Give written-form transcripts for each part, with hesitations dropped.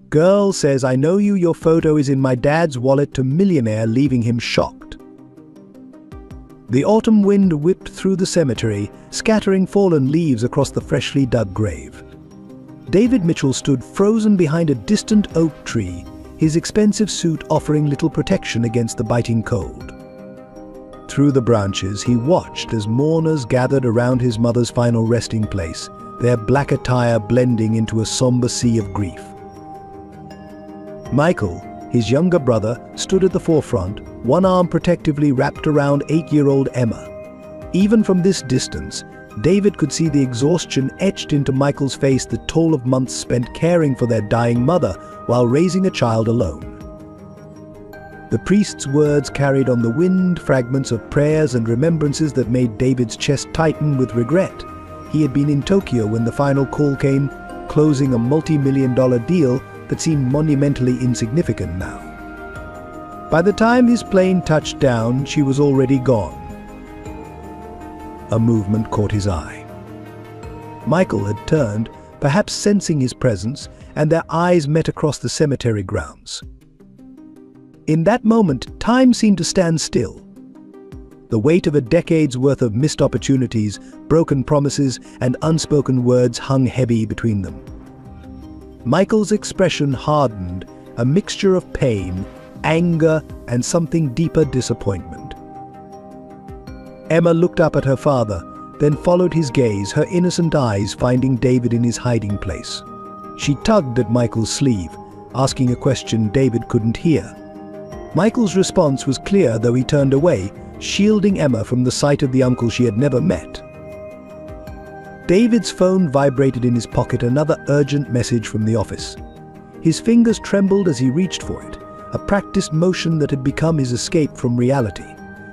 Girl says, "I know you, your photo is in my dad's wallet," to Millionaire, leaving him shocked. The autumn wind whipped through the cemetery, scattering fallen leaves across the freshly dug grave. David Mitchell stood frozen behind a distant oak tree, his expensive suit offering little protection against the biting cold. Through the branches, he watched as mourners gathered around his mother's final resting place, their black attire blending into a somber sea of grief. Michael, his younger brother, stood at the forefront, one arm protectively wrapped around 8-year-old Emma. Even from this distance, David could see the exhaustion etched into Michael's face, the toll of months spent caring for their dying mother while raising a child alone. The priest's words carried on the wind, fragments of prayers and remembrances that made David's chest tighten with regret. He had been in Tokyo when the final call came, closing a multi-million-dollar deal that seemed monumentally insignificant now. By the time his plane touched down, she was already gone. A movement caught his eye. Michael had turned, perhaps sensing his presence, and their eyes met across the cemetery grounds. In that moment, time seemed to stand still. The weight of a decade's worth of missed opportunities, broken promises, and unspoken words hung heavy between them. Michael's expression hardened, a mixture of pain, anger, and something deeper, disappointment. Emma looked up at her father, then followed his gaze, her innocent eyes finding David in his hiding place. She tugged at Michael's sleeve, asking a question David couldn't hear. Michael's response was clear, though he turned away, shielding Emma from the sight of the uncle she had never met. David's phone vibrated in his pocket, another urgent message from the office. His fingers trembled as he reached for it, a practiced motion that had become his escape from reality.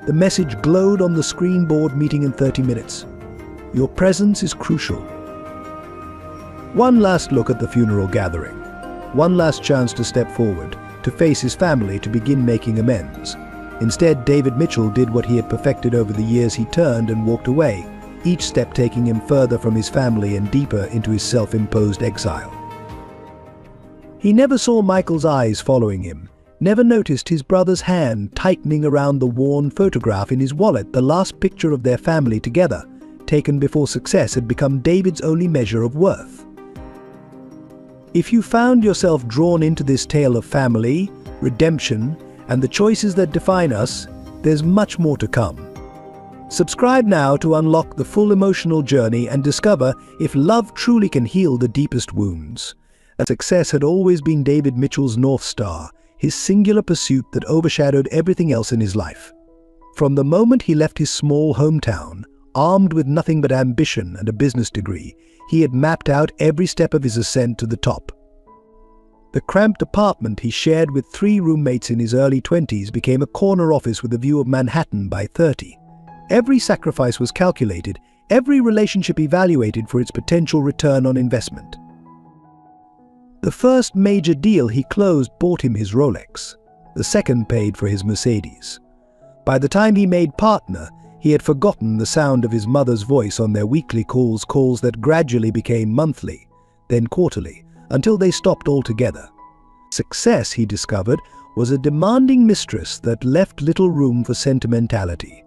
The message glowed on the screen: board meeting in 30 minutes. Your presence is crucial. One last look at the funeral gathering. One last chance to step forward, to face his family, to begin making amends. Instead, David Mitchell did what he had perfected over the years. He turned and walked away, each step taking him further from his family and deeper into his self-imposed exile. He never saw Michael's eyes following him, never noticed his brother's hand tightening around the worn photograph in his wallet, the last picture of their family together, taken before success had become David's only measure of worth. If you found yourself drawn into this tale of family, redemption, and the choices that define us, there's much more to come. Subscribe now to unlock the full emotional journey and discover if love truly can heal the deepest wounds. Success had always been David Mitchell's North Star, his singular pursuit that overshadowed everything else in his life. From the moment he left his small hometown, armed with nothing but ambition and a business degree, he had mapped out every step of his ascent to the top. The cramped apartment he shared with 3 roommates in his early 20s became a corner office with a view of Manhattan by 30. Every sacrifice was calculated, every relationship evaluated for its potential return on investment. The first major deal he closed bought him his Rolex. The second paid for his Mercedes. By the time he made partner, he had forgotten the sound of his mother's voice on their weekly calls that gradually became monthly, then quarterly, until they stopped altogether. Success, he discovered, was a demanding mistress that left little room for sentimentality.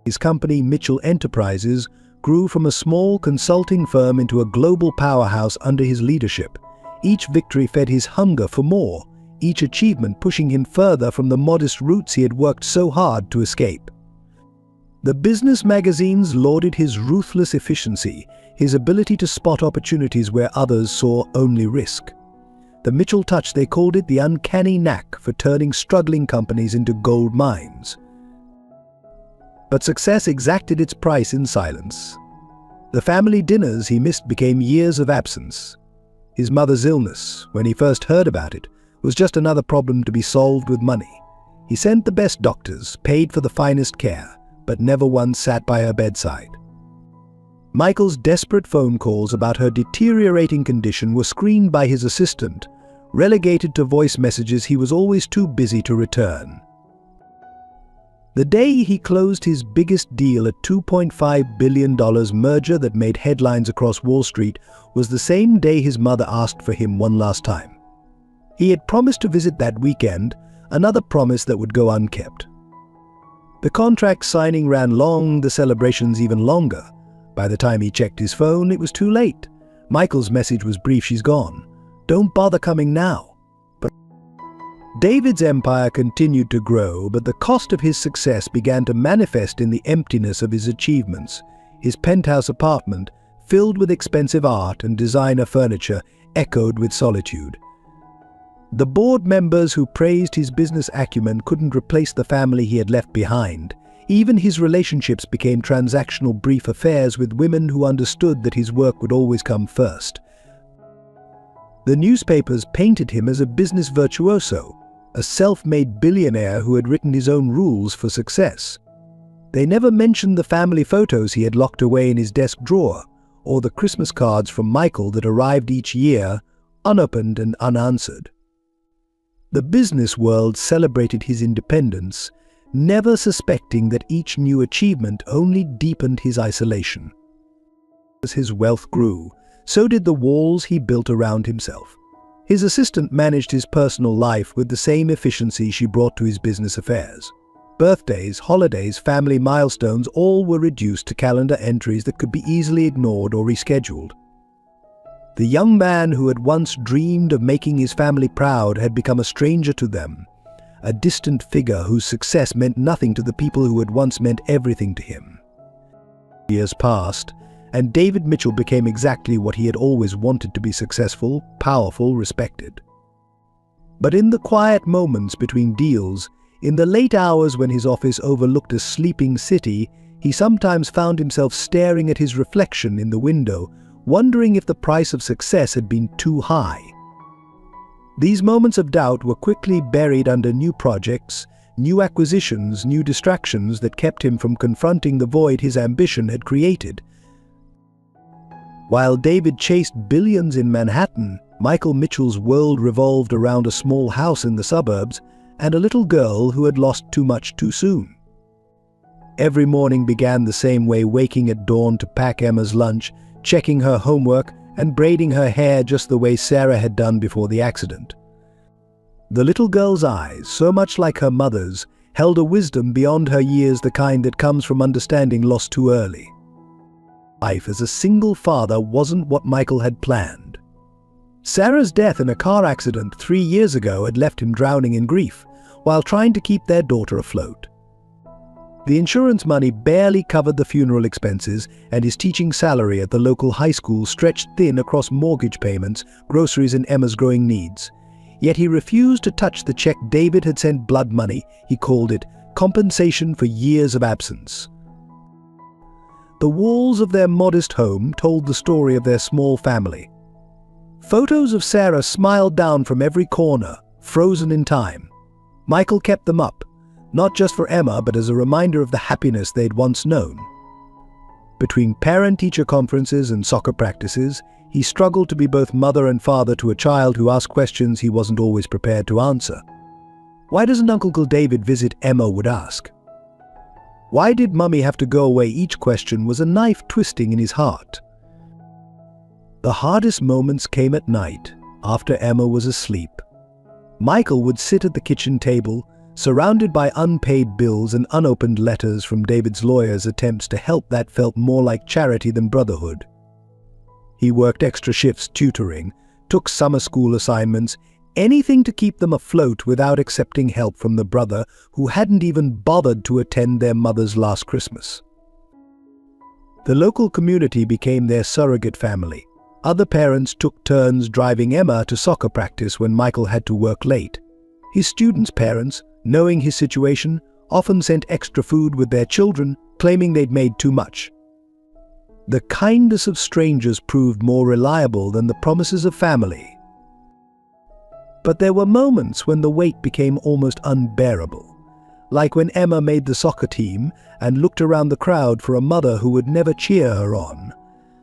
His company, Mitchell Enterprises, grew from a small consulting firm into a global powerhouse under his leadership. Each victory fed his hunger for more, each achievement pushing him further from the modest roots he had worked so hard to escape. The business magazines lauded his ruthless efficiency, his ability to spot opportunities where others saw only risk. The Mitchell touch, they called it, the uncanny knack for turning struggling companies into gold mines. But success exacted its price in silence. The family dinners he missed became years of absence. His mother's illness, when he first heard about it, was just another problem to be solved with money. He sent the best doctors, paid for the finest care, but never once sat by her bedside. Michael's desperate phone calls about her deteriorating condition were screened by his assistant, relegated to voice messages he was always too busy to return. The day he closed his biggest deal, a $2.5 billion merger that made headlines across Wall Street, was the same day his mother asked for him one last time. He had promised to visit that weekend, another promise that would go unkept. The contract signing ran long, the celebrations even longer. By the time he checked his phone, it was too late. Michael's message was brief: she's gone. Don't bother coming now. But David's empire continued to grow, but the cost of his success began to manifest in the emptiness of his achievements. His penthouse apartment, filled with expensive art and designer furniture, echoed with solitude. The board members who praised his business acumen couldn't replace the family he had left behind. Even his relationships became transactional, brief affairs with women who understood that his work would always come first. The newspapers painted him as a business virtuoso, a self-made billionaire who had written his own rules for success. They never mentioned the family photos he had locked away in his desk drawer, or the Christmas cards from Michael that arrived each year, unopened and unanswered. The business world celebrated his independence, never suspecting that each new achievement only deepened his isolation. As his wealth grew, so did the walls he built around himself. His assistant managed his personal life with the same efficiency she brought to his business affairs. Birthdays, holidays, family milestones, all were reduced to calendar entries that could be easily ignored or rescheduled. The young man who had once dreamed of making his family proud had become a stranger to them, a distant figure whose success meant nothing to the people who had once meant everything to him. Years passed, and David Mitchell became exactly what he had always wanted to be: successful, powerful, respected. But in the quiet moments between deals, in the late hours when his office overlooked a sleeping city, he sometimes found himself staring at his reflection in the window, wondering if the price of success had been too high. These moments of doubt were quickly buried under new projects, new acquisitions, new distractions that kept him from confronting the void his ambition had created. While David chased billions in Manhattan, Michael Mitchell's world revolved around a small house in the suburbs and a little girl who had lost too much too soon. Every morning began the same way: waking at dawn to pack Emma's lunch, checking her homework, and braiding her hair just the way Sarah had done before the accident. The little girl's eyes, so much like her mother's, held a wisdom beyond her years, the kind that comes from understanding loss too early. Life as a single father wasn't what Michael had planned. Sarah's death in a car accident 3 years ago had left him drowning in grief, while trying to keep their daughter afloat. The insurance money barely covered the funeral expenses, and his teaching salary at the local high school stretched thin across mortgage payments, groceries, and Emma's growing needs. Yet he refused to touch the check David had sent: blood money. He called it compensation for years of absence. The walls of their modest home told the story of their small family. Photos of Sarah smiled down from every corner, frozen in time. Michael kept them up, not just for Emma, but as a reminder of the happiness they'd once known. Between parent-teacher conferences and soccer practices, he struggled to be both mother and father to a child who asked questions he wasn't always prepared to answer. Why doesn't Uncle David visit? Emma would ask. Why did Mummy have to go away? Each question was a knife twisting in his heart. The hardest moments came at night, after Emma was asleep. Michael would sit at the kitchen table, surrounded by unpaid bills and unopened letters from David's lawyers' attempts to help that felt more like charity than brotherhood. He worked extra shifts tutoring, took summer school assignments, anything to keep them afloat without accepting help from the brother who hadn't even bothered to attend their mother's last Christmas. The local community became their surrogate family. Other parents took turns driving Emma to soccer practice when Michael had to work late. His students' parents, knowing his situation, often sent extra food with their children, claiming they'd made too much. The kindness of strangers proved more reliable than the promises of family. But there were moments when the weight became almost unbearable, like when Emma made the soccer team and looked around the crowd for a mother who would never cheer her on,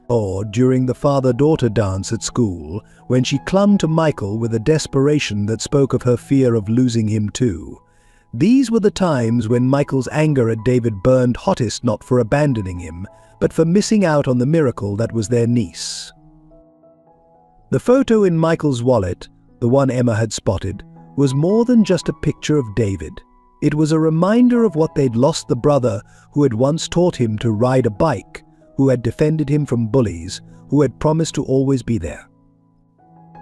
or during the father-daughter dance at school, when she clung to Michael with a desperation that spoke of her fear of losing him too. These were the times when Michael's anger at David burned hottest, not for abandoning him, but for missing out on the miracle that was their niece. The photo in Michael's wallet, the one Emma had spotted, was more than just a picture of David. It was a reminder of what they'd lost: the brother who had once taught him to ride a bike, who had defended him from bullies, who had promised to always be there.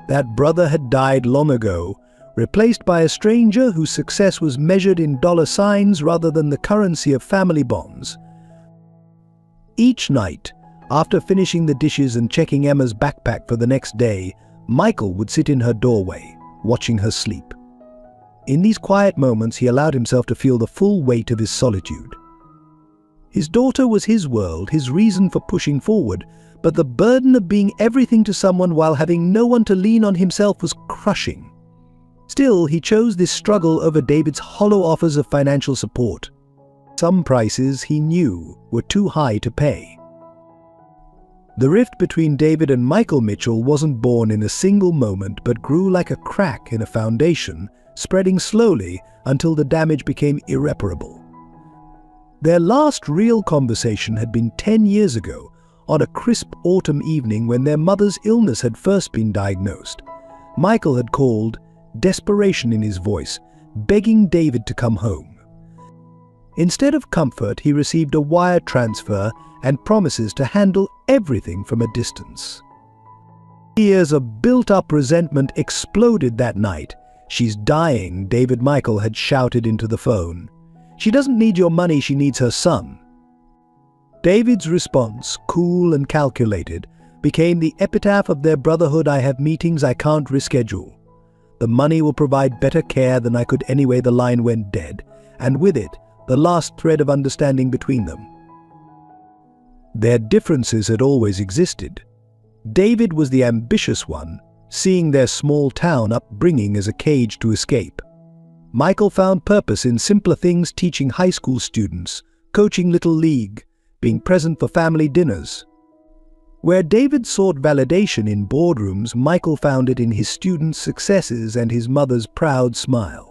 That brother had died long ago, replaced by a stranger whose success was measured in dollar signs rather than the currency of family bonds. Each night, after finishing the dishes and checking Emma's backpack for the next day, Michael would sit in her doorway, watching her sleep. In these quiet moments, he allowed himself to feel the full weight of his solitude. His daughter was his world, his reason for pushing forward, but the burden of being everything to someone while having no one to lean on himself was crushing. Still, he chose this struggle over David's hollow offers of financial support. Some prices, he knew, were too high to pay. The rift between David and Michael Mitchell wasn't born in a single moment, but grew like a crack in a foundation, spreading slowly until the damage became irreparable. Their last real conversation had been 10 years ago, on a crisp autumn evening when their mother's illness had first been diagnosed. Michael had called, desperation in his voice, begging David to come home. Instead of comfort, he received a wire transfer and promises to handle everything from a distance. Years of built-up resentment exploded that night. "She's dying," David Michael had shouted into the phone. "She doesn't need your money, she needs her son." David's response, cool and calculated, became the epitaph of their brotherhood: "I have meetings I can't reschedule. The money will provide better care than I could anyway." The line went dead, and with it, the last thread of understanding between them. Their differences had always existed. David was the ambitious one, seeing their small town upbringing as a cage to escape. Michael found purpose in simpler things: teaching high school students, coaching little league, being present for family dinners. Where David sought validation in boardrooms, Michael found it in his students' successes and his mother's proud smile.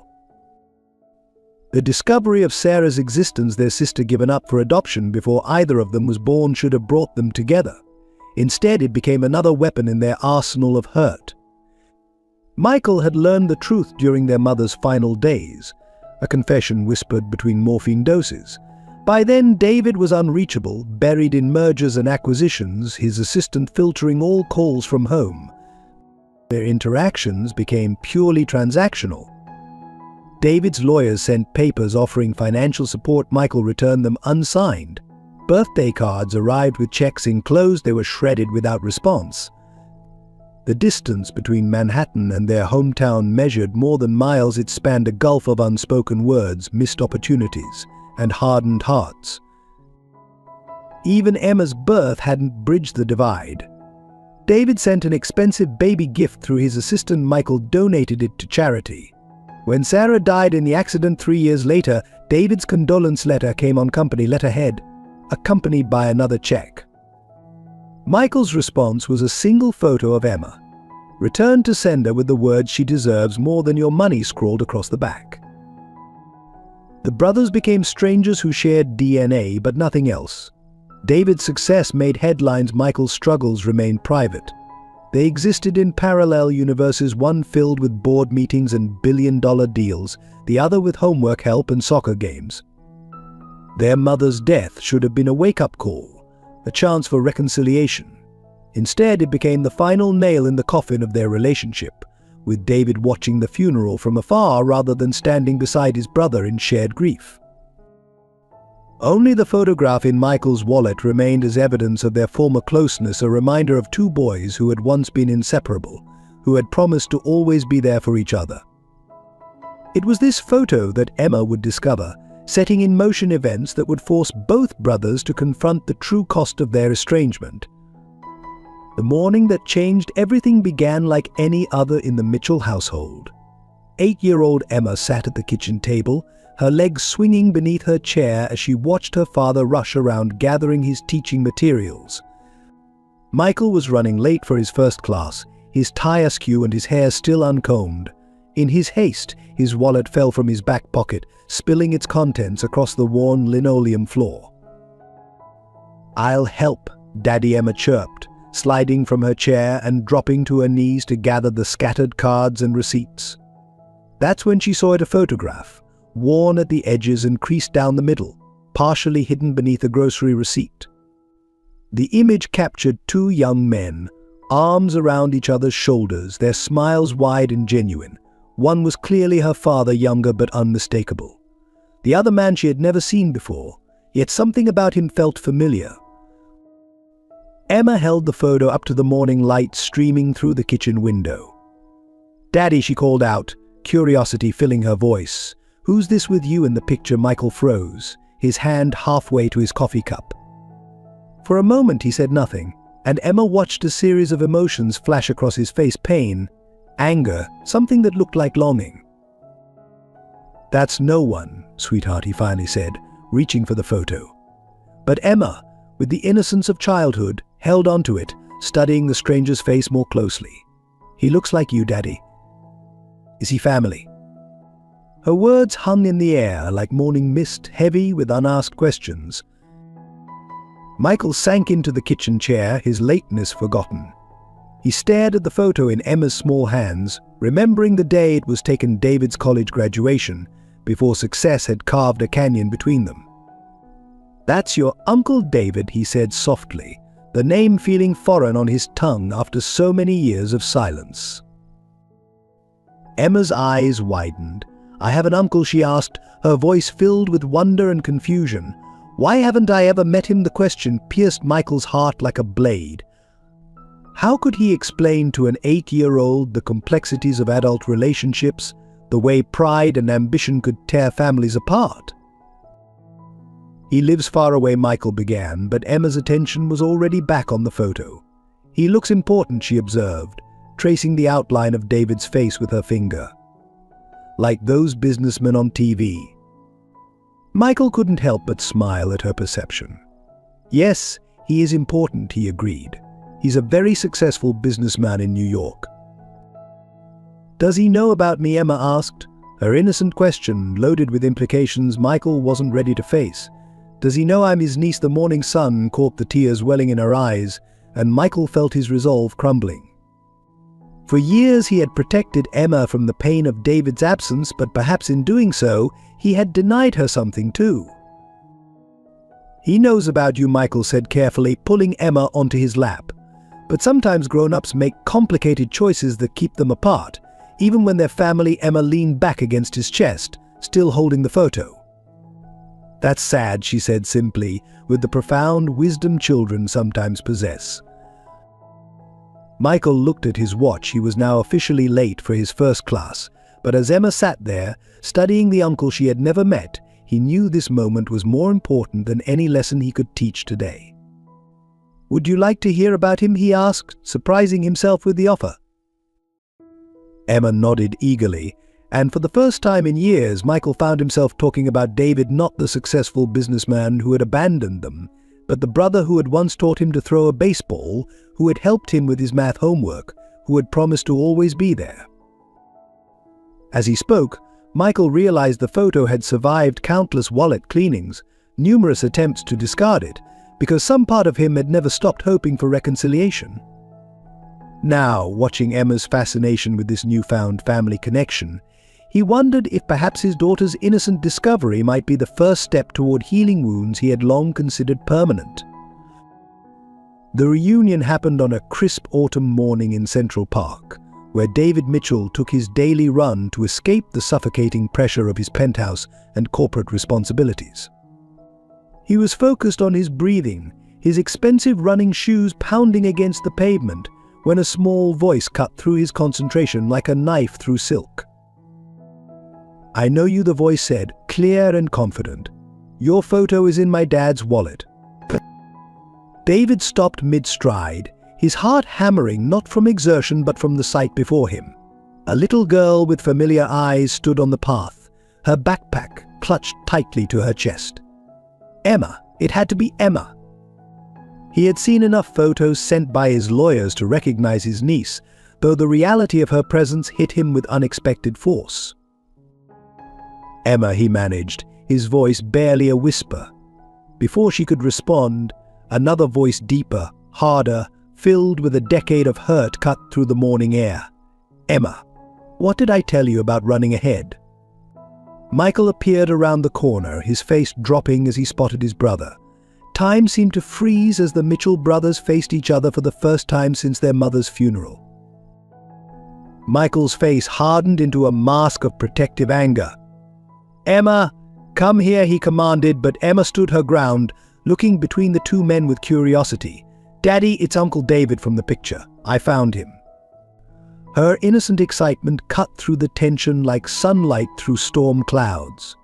The discovery of Sarah's existence, their sister given up for adoption before either of them was born, should have brought them together. Instead, it became another weapon in their arsenal of hurt. Michael had learned the truth during their mother's final days, a confession whispered between morphine doses. By then, David was unreachable, buried in mergers and acquisitions, his assistant filtering all calls from home. Their interactions became purely transactional. David's lawyers sent papers offering financial support. Michael returned them unsigned. Birthday cards arrived with checks enclosed. They were shredded without response. The distance between Manhattan and their hometown measured more than miles. It spanned a gulf of unspoken words, missed opportunities, and hardened hearts. Even Emma's birth hadn't bridged the divide. David sent an expensive baby gift through his assistant. Michael donated it to charity. When Sarah died in the accident 3 years later, David's condolence letter came on company letterhead, accompanied by another check. Michael's response was a single photo of Emma, returned to sender with the words, "She deserves more than your money," scrawled across the back. The brothers became strangers who shared DNA but nothing else. David's success made headlines. Michael's struggles remained private. They existed in parallel universes, one filled with board meetings and billion-dollar deals, the other with homework help and soccer games. Their mother's death should have been a wake-up call, a chance for reconciliation. Instead, it became the final nail in the coffin of their relationship, with David watching the funeral from afar rather than standing beside his brother in shared grief. Only the photograph in Michael's wallet remained as evidence of their former closeness, a reminder of two boys who had once been inseparable, who had promised to always be there for each other. It was this photo that Emma would discover, setting in motion events that would force both brothers to confront the true cost of their estrangement. The morning that changed everything began like any other in the Mitchell household. 8-year-old Emma sat at the kitchen table, her legs swinging beneath her chair as she watched her father rush around gathering his teaching materials. Michael was running late for his first class, his tie askew and his hair still uncombed. In his haste, his wallet fell from his back pocket, spilling its contents across the worn linoleum floor. "I'll help," Daddy Emma chirped, sliding from her chair and dropping to her knees to gather the scattered cards and receipts. That's when she saw it a photograph, worn at the edges and creased down the middle, partially hidden beneath a grocery receipt. The image captured two young men, arms around each other's shoulders, their smiles wide and genuine. One was clearly her father, younger but unmistakable. The other man she had never seen before, yet something about him felt familiar. Emma held the photo up to the morning light streaming through the kitchen window. "Daddy," she called out, curiosity filling her voice. "Who's this with you in the picture?" Michael froze, his hand halfway to his coffee cup. For a moment he said nothing, and Emma watched a series of emotions flash across his face: pain, anger, something that looked like longing. "That's no one, sweetheart," he finally said, reaching for the photo. But Emma, with the innocence of childhood, held onto it, studying the stranger's face more closely. "He looks like you, Daddy. Is he family?" Her words hung in the air like morning mist, heavy with unasked questions. Michael sank into the kitchen chair, his lateness forgotten. He stared at the photo in Emma's small hands, remembering the day it was taken David's college graduation, before success had carved a canyon between them. "That's your Uncle David," he said softly, the name feeling foreign on his tongue after so many years of silence. Emma's eyes widened. "I have an uncle?" she asked, her voice filled with wonder and confusion. "Why haven't I ever met him?" The question pierced Michael's heart like a blade. How could he explain to an 8-year-old the complexities of adult relationships, the way pride and ambition could tear families apart? "He lives far away," Michael began, but Emma's attention was already back on the photo. "He looks important," she observed, tracing the outline of David's face with her finger. "Like those businessmen on TV." Michael couldn't help but smile at her perception. "Yes, he is important," he agreed. "He's a very successful businessman in New York." "Does he know about me?" Emma asked, her innocent question loaded with implications Michael wasn't ready to face. "Does he know I'm his niece?" The morning sun caught the tears welling in her eyes, and Michael felt his resolve crumbling. For years he had protected Emma from the pain of David's absence, but perhaps in doing so, he had denied her something too. "He knows about you," Michael said carefully, pulling Emma onto his lap. "But sometimes grown-ups make complicated choices that keep them apart, even when they're family." Emma leaned back against his chest, still holding the photo. "That's sad," she said simply, with the profound wisdom children sometimes possess. Michael looked at his watch. He was now officially late for his first class, but as Emma sat there, studying the uncle she had never met, he knew this moment was more important than any lesson he could teach today. "Would you like to hear about him?" he asked, surprising himself with the offer. Emma nodded eagerly, and for the first time in years, Michael found himself talking about David, not the successful businessman who had abandoned them, but the brother who had once taught him to throw a baseball, who had helped him with his math homework, who had promised to always be there. As he spoke, Michael realized the photo had survived countless wallet cleanings, numerous attempts to discard it, because some part of him had never stopped hoping for reconciliation. Now, watching Emma's fascination with this newfound family connection, he wondered if perhaps his daughter's innocent discovery might be the first step toward healing wounds he had long considered permanent. The reunion happened on a crisp autumn morning in Central Park, where David Mitchell took his daily run to escape the suffocating pressure of his penthouse and corporate responsibilities. He was focused on his breathing, his expensive running shoes pounding against the pavement, when a small voice cut through his concentration like a knife through silk. "I know you," the voice said, clear and confident. "Your photo is in my dad's wallet." David stopped mid-stride, his heart hammering not from exertion but from the sight before him. A little girl with familiar eyes stood on the path, her backpack clutched tightly to her chest. Emma. It had to be Emma. He had seen enough photos sent by his lawyers to recognize his niece, though the reality of her presence hit him with unexpected force. "Emma," he managed, his voice barely a whisper. Before she could respond, another voice, deeper, harder, filled with a decade of hurt cut through the morning air. "Emma, what did I tell you about running ahead?" Michael appeared around the corner, his face dropping as he spotted his brother. Time seemed to freeze as the Mitchell brothers faced each other for the first time since their mother's funeral. Michael's face hardened into a mask of protective anger. "Emma, come here," he commanded, but Emma stood her ground, looking between the two men with curiosity. "Daddy, it's Uncle David from the picture. I found him." Her innocent excitement cut through the tension like sunlight through storm clouds.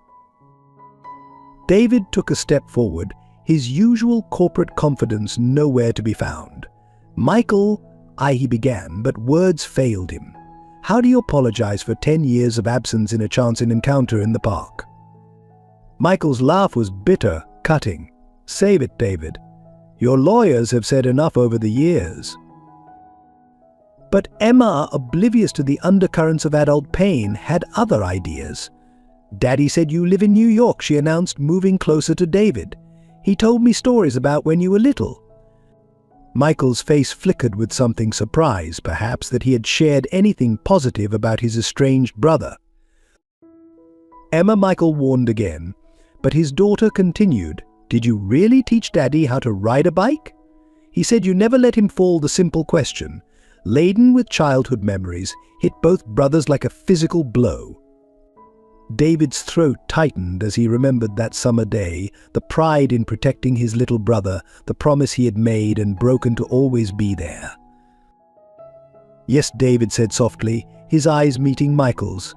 David took a step forward, his usual corporate confidence nowhere to be found. "Michael," he began, but words failed him. "How do you apologize for 10 years of absence in a chance encounter in the park?" Michael's laugh was bitter, cutting. "Save it, David. Your lawyers have said enough over the years." But Emma, oblivious to the undercurrents of adult pain, had other ideas. "Daddy said you live in New York," she announced, moving closer to David. "He told me stories about when you were little." Michael's face flickered with something surprise, perhaps, that he had shared anything positive about his estranged brother. "Emma," Michael warned again, but his daughter continued, "Did you really teach Daddy how to ride a bike?" He said you never let him fall. The simple question, laden with childhood memories, hit both brothers like a physical blow. David's throat tightened as he remembered that summer day, the pride in protecting his little brother, the promise he had made and broken to always be there. "Yes," David said softly, his eyes meeting Michael's.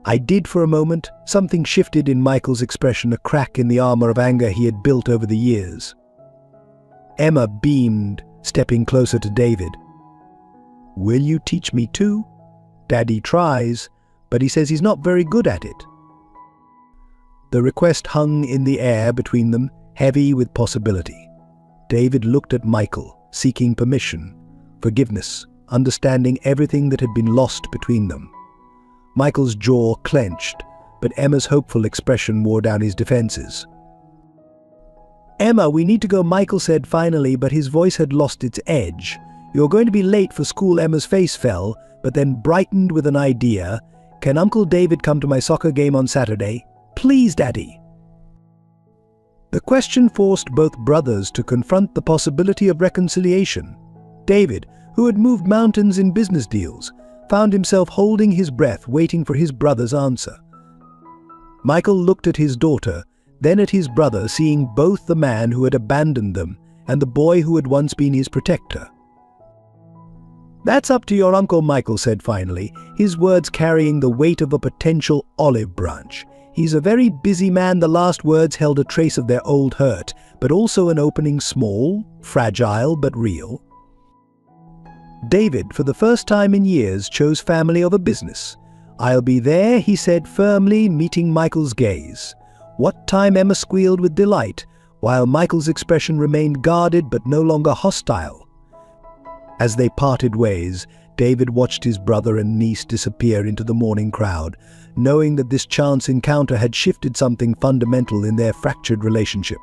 "I did for a moment." Something shifted in Michael's expression, a crack in the armor of anger he had built over the years. Emma beamed, stepping closer to David. "Will you teach me too? Daddy tries, but he says he's not very good at it." The request hung in the air between them, heavy with possibility. David looked at Michael, seeking permission, forgiveness, understanding everything that had been lost between them. Michael's jaw clenched, but Emma's hopeful expression wore down his defenses. "Emma, we need to go," Michael said finally, but his voice had lost its edge. "You're going to be late for school." Emma's face fell, but then brightened with an idea. "Can Uncle David come to my soccer game on Saturday? Please, Daddy." The question forced both brothers to confront the possibility of reconciliation. David, who had moved mountains in business deals, found himself holding his breath, waiting for his brother's answer. Michael looked at his daughter, then at his brother, seeing both the man who had abandoned them and the boy who had once been his protector. "That's up to your uncle," Michael said finally, his words carrying the weight of a potential olive branch. "He's a very busy man." The last words held a trace of their old hurt, but also an opening, small, fragile, but real. David, for the first time in years, chose family over business. "I'll be there," he said firmly, meeting Michael's gaze. "What time?" Emma squealed with delight, while Michael's expression remained guarded but no longer hostile. As they parted ways, David watched his brother and niece disappear into the morning crowd, knowing that this chance encounter had shifted something fundamental in their fractured relationship.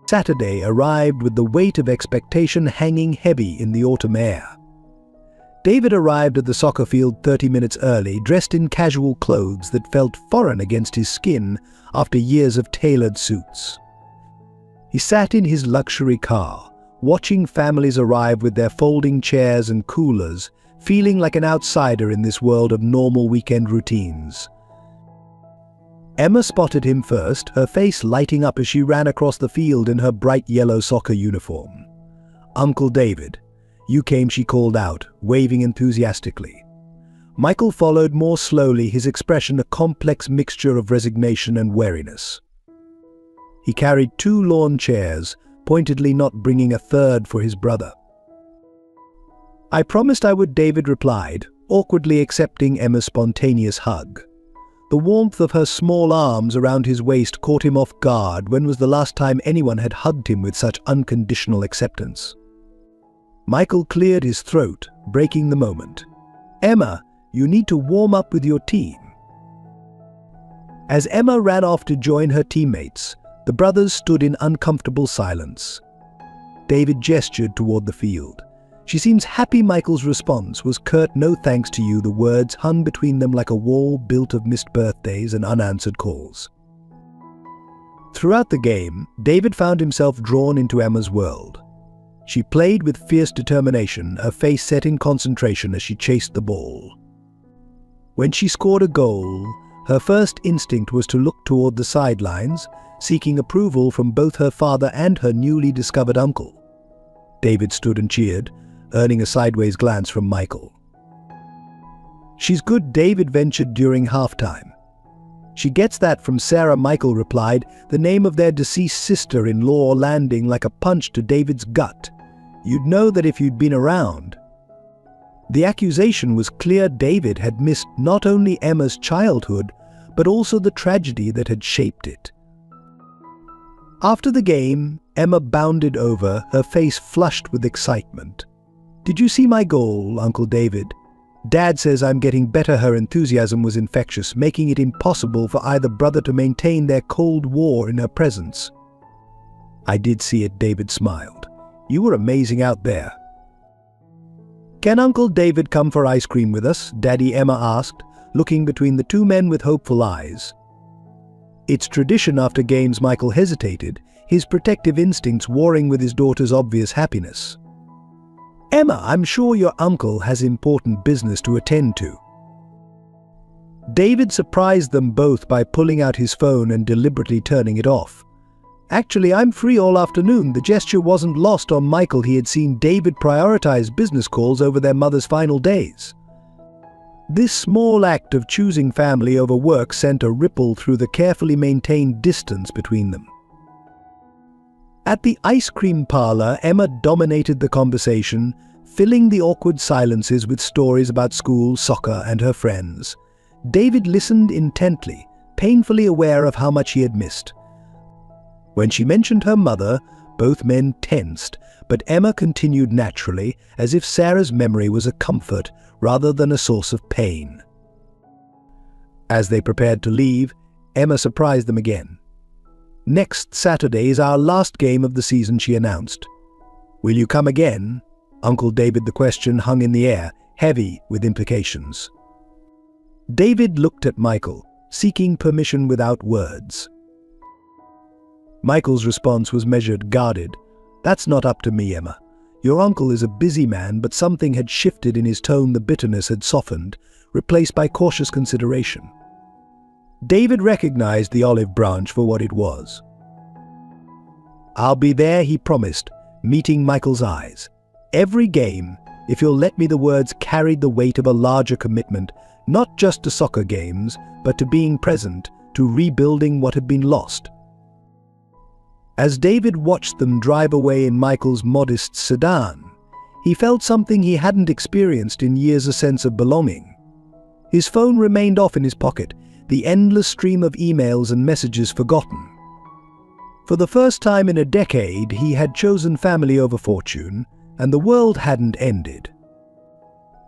Saturday arrived with the weight of expectation hanging heavy in the autumn air. David arrived at the soccer field 30 minutes early, dressed in casual clothes that felt foreign against his skin after years of tailored suits. He sat in his luxury car, watching families arrive with their folding chairs and coolers, feeling like an outsider in this world of normal weekend routines. Emma spotted him first, her face lighting up as she ran across the field in her bright yellow soccer uniform. "Uncle David, you came," she called out, waving enthusiastically. Michael followed more slowly, his expression a complex mixture of resignation and wariness. He carried 2 lawn chairs, pointedly not bringing a third for his brother. "I promised I would," David replied, awkwardly accepting Emma's spontaneous hug. The warmth of her small arms around his waist caught him off guard. When was the last time anyone had hugged him with such unconditional acceptance? Michael cleared his throat, breaking the moment. "Emma, you need to warm up with your team." As Emma ran off to join her teammates, the brothers stood in uncomfortable silence. David gestured toward the field. "She seems happy." Michael's response was curt, "No thanks to you." The words hung between them like a wall built of missed birthdays and unanswered calls. Throughout the game, David found himself drawn into Emma's world. She played with fierce determination, her face set in concentration as she chased the ball. When she scored a goal, her first instinct was to look toward the sidelines, seeking approval from both her father and her newly discovered uncle. David stood and cheered, earning a sideways glance from Michael. "She's good," David ventured during halftime. "She gets that from Sarah," Michael replied, the name of their deceased sister-in-law landing like a punch to David's gut. "You'd know that if you'd been around." The accusation was clear. David had missed not only Emma's childhood, but also the tragedy that had shaped it. After the game, Emma bounded over, her face flushed with excitement. "Did you see my goal, Uncle David? Dad says I'm getting better." Her enthusiasm was infectious, making it impossible for either brother to maintain their Cold War in her presence. "I did see it," David smiled. "You were amazing out there." "Can Uncle David come for ice cream with us?" Daddy Emma asked, looking between the two men with hopeful eyes. It's tradition after games. Michael hesitated, his protective instincts warring with his daughter's obvious happiness. "Emma, I'm sure your uncle has important business to attend to." David surprised them both by pulling out his phone and deliberately turning it off. "Actually, I'm free all afternoon." The gesture wasn't lost on Michael. He had seen David prioritize business calls over their mother's final days. This small act of choosing family over work sent a ripple through the carefully maintained distance between them. At the ice cream parlor, Emma dominated the conversation, filling the awkward silences with stories about school, soccer, and her friends. David listened intently, painfully aware of how much he had missed. When she mentioned her mother, both men tensed, but Emma continued naturally, as if Sarah's memory was a comfort rather than a source of pain. As they prepared to leave, Emma surprised them again. "Next Saturday is our last game of the season," she announced. "Will you come again?" Uncle David, the question hung in the air, heavy with implications. David looked at Michael, seeking permission without words. Michael's response was measured, guarded. "That's not up to me, Emma. Your uncle is a busy man," but something had shifted in his tone. The bitterness had softened, replaced by cautious consideration. David recognized the olive branch for what it was. "I'll be there," he promised, meeting Michael's eyes. "Every game, if you'll let me." The words carried the weight of a larger commitment, not just to soccer games, but to being present, to rebuilding what had been lost. As David watched them drive away in Michael's modest sedan, he felt something he hadn't experienced in years: a sense of belonging. His phone remained off in his pocket, the endless stream of emails and messages forgotten. For the first time in a decade, he had chosen family over fortune, and the world hadn't ended.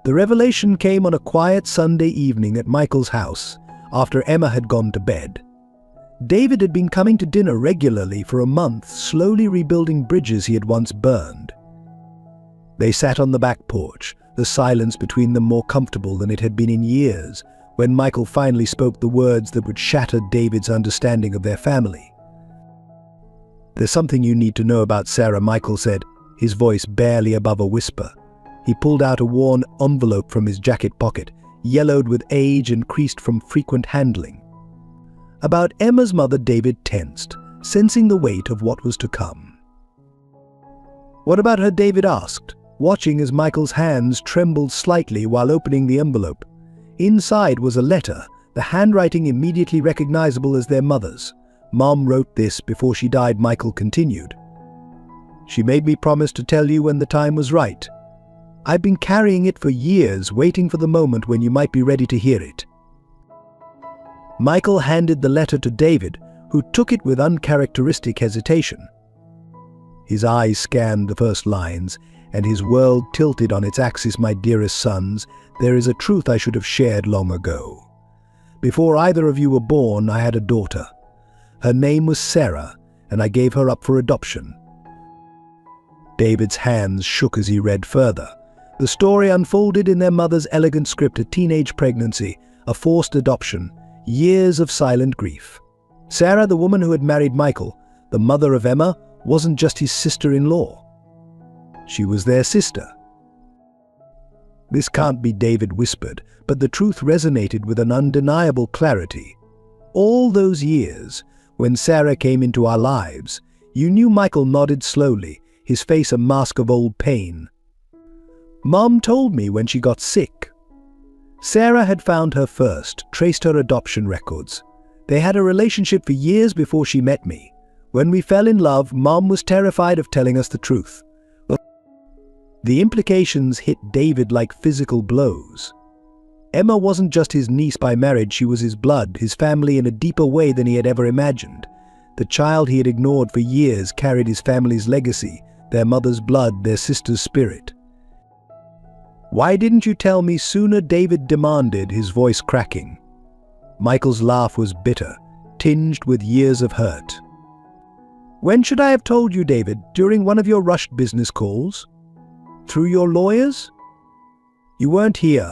The revelation came on a quiet Sunday evening at Michael's house, after Emma had gone to bed. David had been coming to dinner regularly for a month, slowly rebuilding bridges he had once burned. They sat on the back porch, the silence between them more comfortable than it had been in years, when Michael finally spoke the words that would shatter David's understanding of their family. "There's something you need to know about Sarah," Michael said, his voice barely above a whisper. He pulled out a worn envelope from his jacket pocket, yellowed with age and creased from frequent handling. About Emma's mother, David tensed, sensing the weight of what was to come. "What about her?" David asked, watching as Michael's hands trembled slightly while opening the envelope. Inside was a letter, the handwriting immediately recognizable as their mother's. "Mom wrote this before she died," Michael continued. "She made me promise to tell you when the time was right. I've been carrying it for years, waiting for the moment when you might be ready to hear it." Michael handed the letter to David, who took it with uncharacteristic hesitation. His eyes scanned the first lines, and his world tilted on its axis. "My dearest sons, there is a truth I should have shared long ago. Before either of you were born, I had a daughter. Her name was Sarah, and I gave her up for adoption. David's hands shook as he read further. The story unfolded in their mother's elegant script: a teenage pregnancy, a forced adoption, years of silent grief. Sarah, the woman who had married Michael, the mother of Emma, wasn't just his sister-in-law. She was their sister. "This can't be," David whispered, but the truth resonated with an undeniable clarity. "All those years, when Sarah came into our lives, you knew." Michael nodded slowly, his face a mask of old pain. "Mom told me when she got sick. Sarah had found her first, traced her adoption records. They had a relationship for years before she met me. When we fell in love, Mom was terrified of telling us the truth." The implications hit David like physical blows. Emma wasn't just his niece by marriage, she was his blood, his family, in a deeper way than he had ever imagined. The child he had ignored for years carried his family's legacy, their mother's blood, their sister's spirit. "Why didn't you tell me sooner?" David demanded, his voice cracking. Michael's laugh was bitter, tinged with years of hurt. "When should I have told you, David? During one of your rushed business calls? Through your lawyers? You weren't here.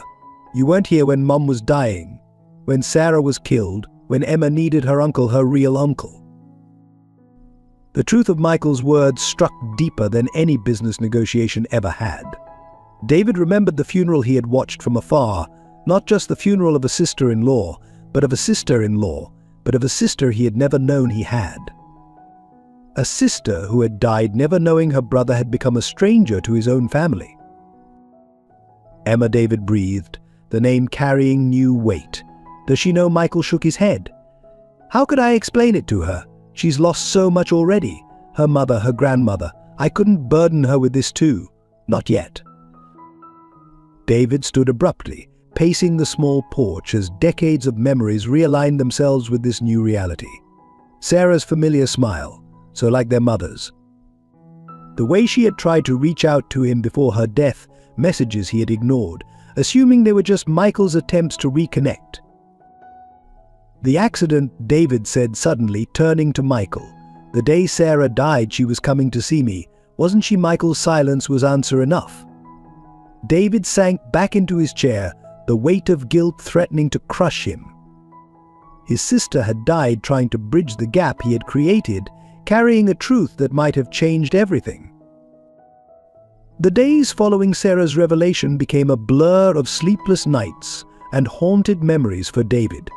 You weren't here when Mom was dying, when Sarah was killed, when Emma needed her uncle, her real uncle." The truth of Michael's words struck deeper than any business negotiation ever had. David remembered the funeral he had watched from afar, not just the funeral of a sister-in-law, but of a sister-in-law, but of a sister he had never known he had. A sister who had died never knowing her brother had become a stranger to his own family. Emma, David breathed, the name carrying new weight. "Does she know?" Michael shook his head. "How could I explain it to her? She's lost so much already. Her mother, her grandmother. I couldn't burden her with this too. Not yet." David stood abruptly, pacing the small porch as decades of memories realigned themselves with this new reality. Sarah's familiar smile, so like their mother's. The way she had tried to reach out to him before her death, messages he had ignored, assuming they were just Michael's attempts to reconnect. "The accident," David said suddenly, turning to Michael. "The day Sarah died, she was coming to see me. Wasn't she?" Michael's silence was answer enough. David sank back into his chair, the weight of guilt threatening to crush him. His sister had died trying to bridge the gap he had created, carrying a truth that might have changed everything. The days following Sarah's revelation became a blur of sleepless nights and haunted memories for David.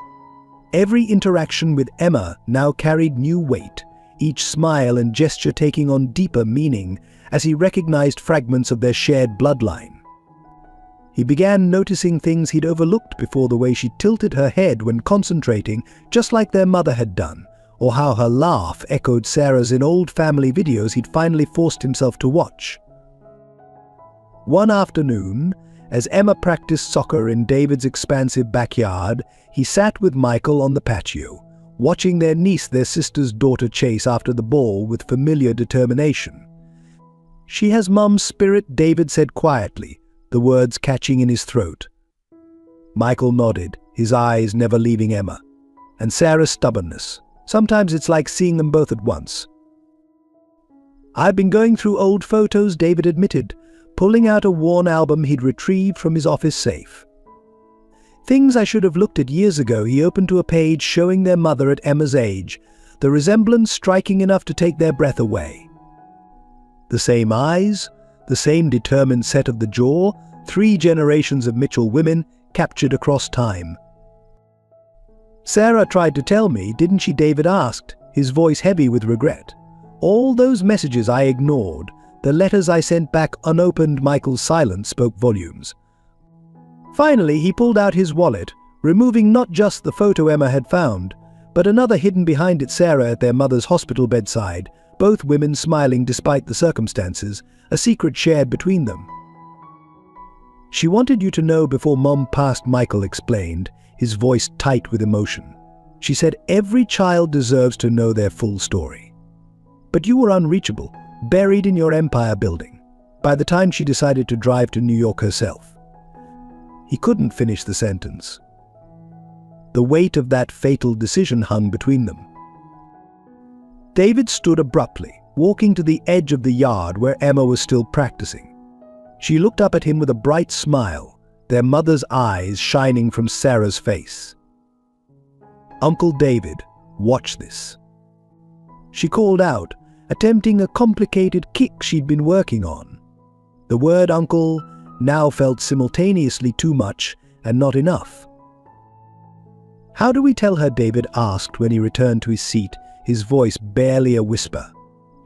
Every interaction with Emma now carried new weight, each smile and gesture taking on deeper meaning as he recognized fragments of their shared bloodline. He began noticing things he'd overlooked before: the way she tilted her head when concentrating, just like their mother had done, or how her laugh echoed Sarah's in old family videos he'd finally forced himself to watch. One afternoon, as Emma practiced soccer in David's expansive backyard, he sat with Michael on the patio, watching their niece, their sister's daughter, chase after the ball with familiar determination. "She has Mom's spirit," David said quietly, the words catching in his throat. Michael nodded, his eyes never leaving Emma. "And Sarah's stubbornness. Sometimes it's like seeing them both at once." "I've been going through old photos," David admitted, pulling out a worn album he'd retrieved from his office safe. "Things I should have looked at years ago." He opened to a page showing their mother at Emma's age, the resemblance striking enough to take their breath away. The same eyes, the same determined set of the jaw, 3 generations of Mitchell women captured across time. "Sarah tried to tell me, didn't she?" David asked, his voice heavy with regret. "All those messages I ignored, the letters I sent back unopened." Michael's silence spoke volumes. Finally, he pulled out his wallet, removing not just the photo Emma had found, but another hidden behind it: Sarah at their mother's hospital bedside, both women smiling despite the circumstances, a secret shared between them. "She wanted you to know before Mom passed," Michael explained, his voice tight with emotion. "She said every child deserves to know their full story. But you were unreachable, buried in your empire building, by the time she decided to drive to New York herself." He couldn't finish the sentence. The weight of that fatal decision hung between them. David stood abruptly, walking to the edge of the yard where Emma was still practicing. She looked up at him with a bright smile, their mother's eyes shining from Sarah's face. "Uncle David, watch this." She called out, attempting a complicated kick she'd been working on. The word uncle now felt simultaneously too much and not enough. "How do we tell her?" David asked when he returned to his seat, his voice barely a whisper.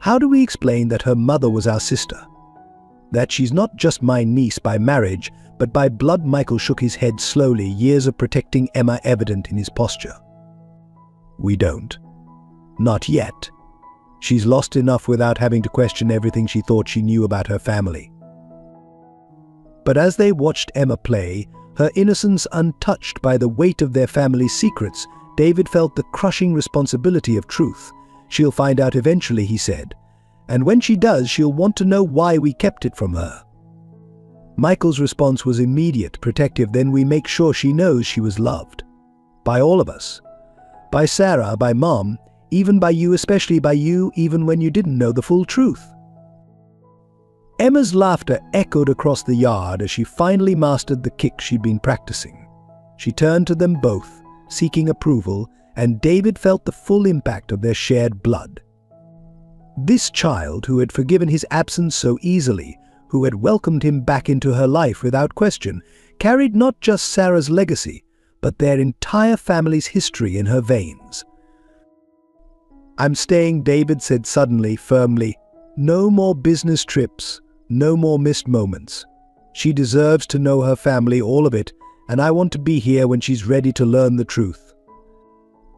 "How do we explain that her mother was our sister? That she's not just my niece by marriage, but by blood?" Michael shook his head slowly, years of protecting Emma evident in his posture. "We don't. Not yet. She's lost enough without having to question everything she thought she knew about her family." But as they watched Emma play, her innocence untouched by the weight of their family's secrets, David felt the crushing responsibility of truth. "She'll find out eventually," he said. "And when she does, she'll want to know why we kept it from her." Michael's response was immediate, protective. "Then we make sure she knows she was loved. By all of us. By Sarah, by Mom, even by you, especially by you, even when you didn't know the full truth." Emma's laughter echoed across the yard as she finally mastered the kick she'd been practicing. She turned to them both, seeking approval, and David felt the full impact of their shared blood. This child, who had forgiven his absence so easily, who had welcomed him back into her life without question, carried not just Sarah's legacy, but their entire family's history in her veins. "I'm staying," David said suddenly, firmly. "No more business trips, no more missed moments. She deserves to know her family, all of it, and I want to be here when she's ready to learn the truth."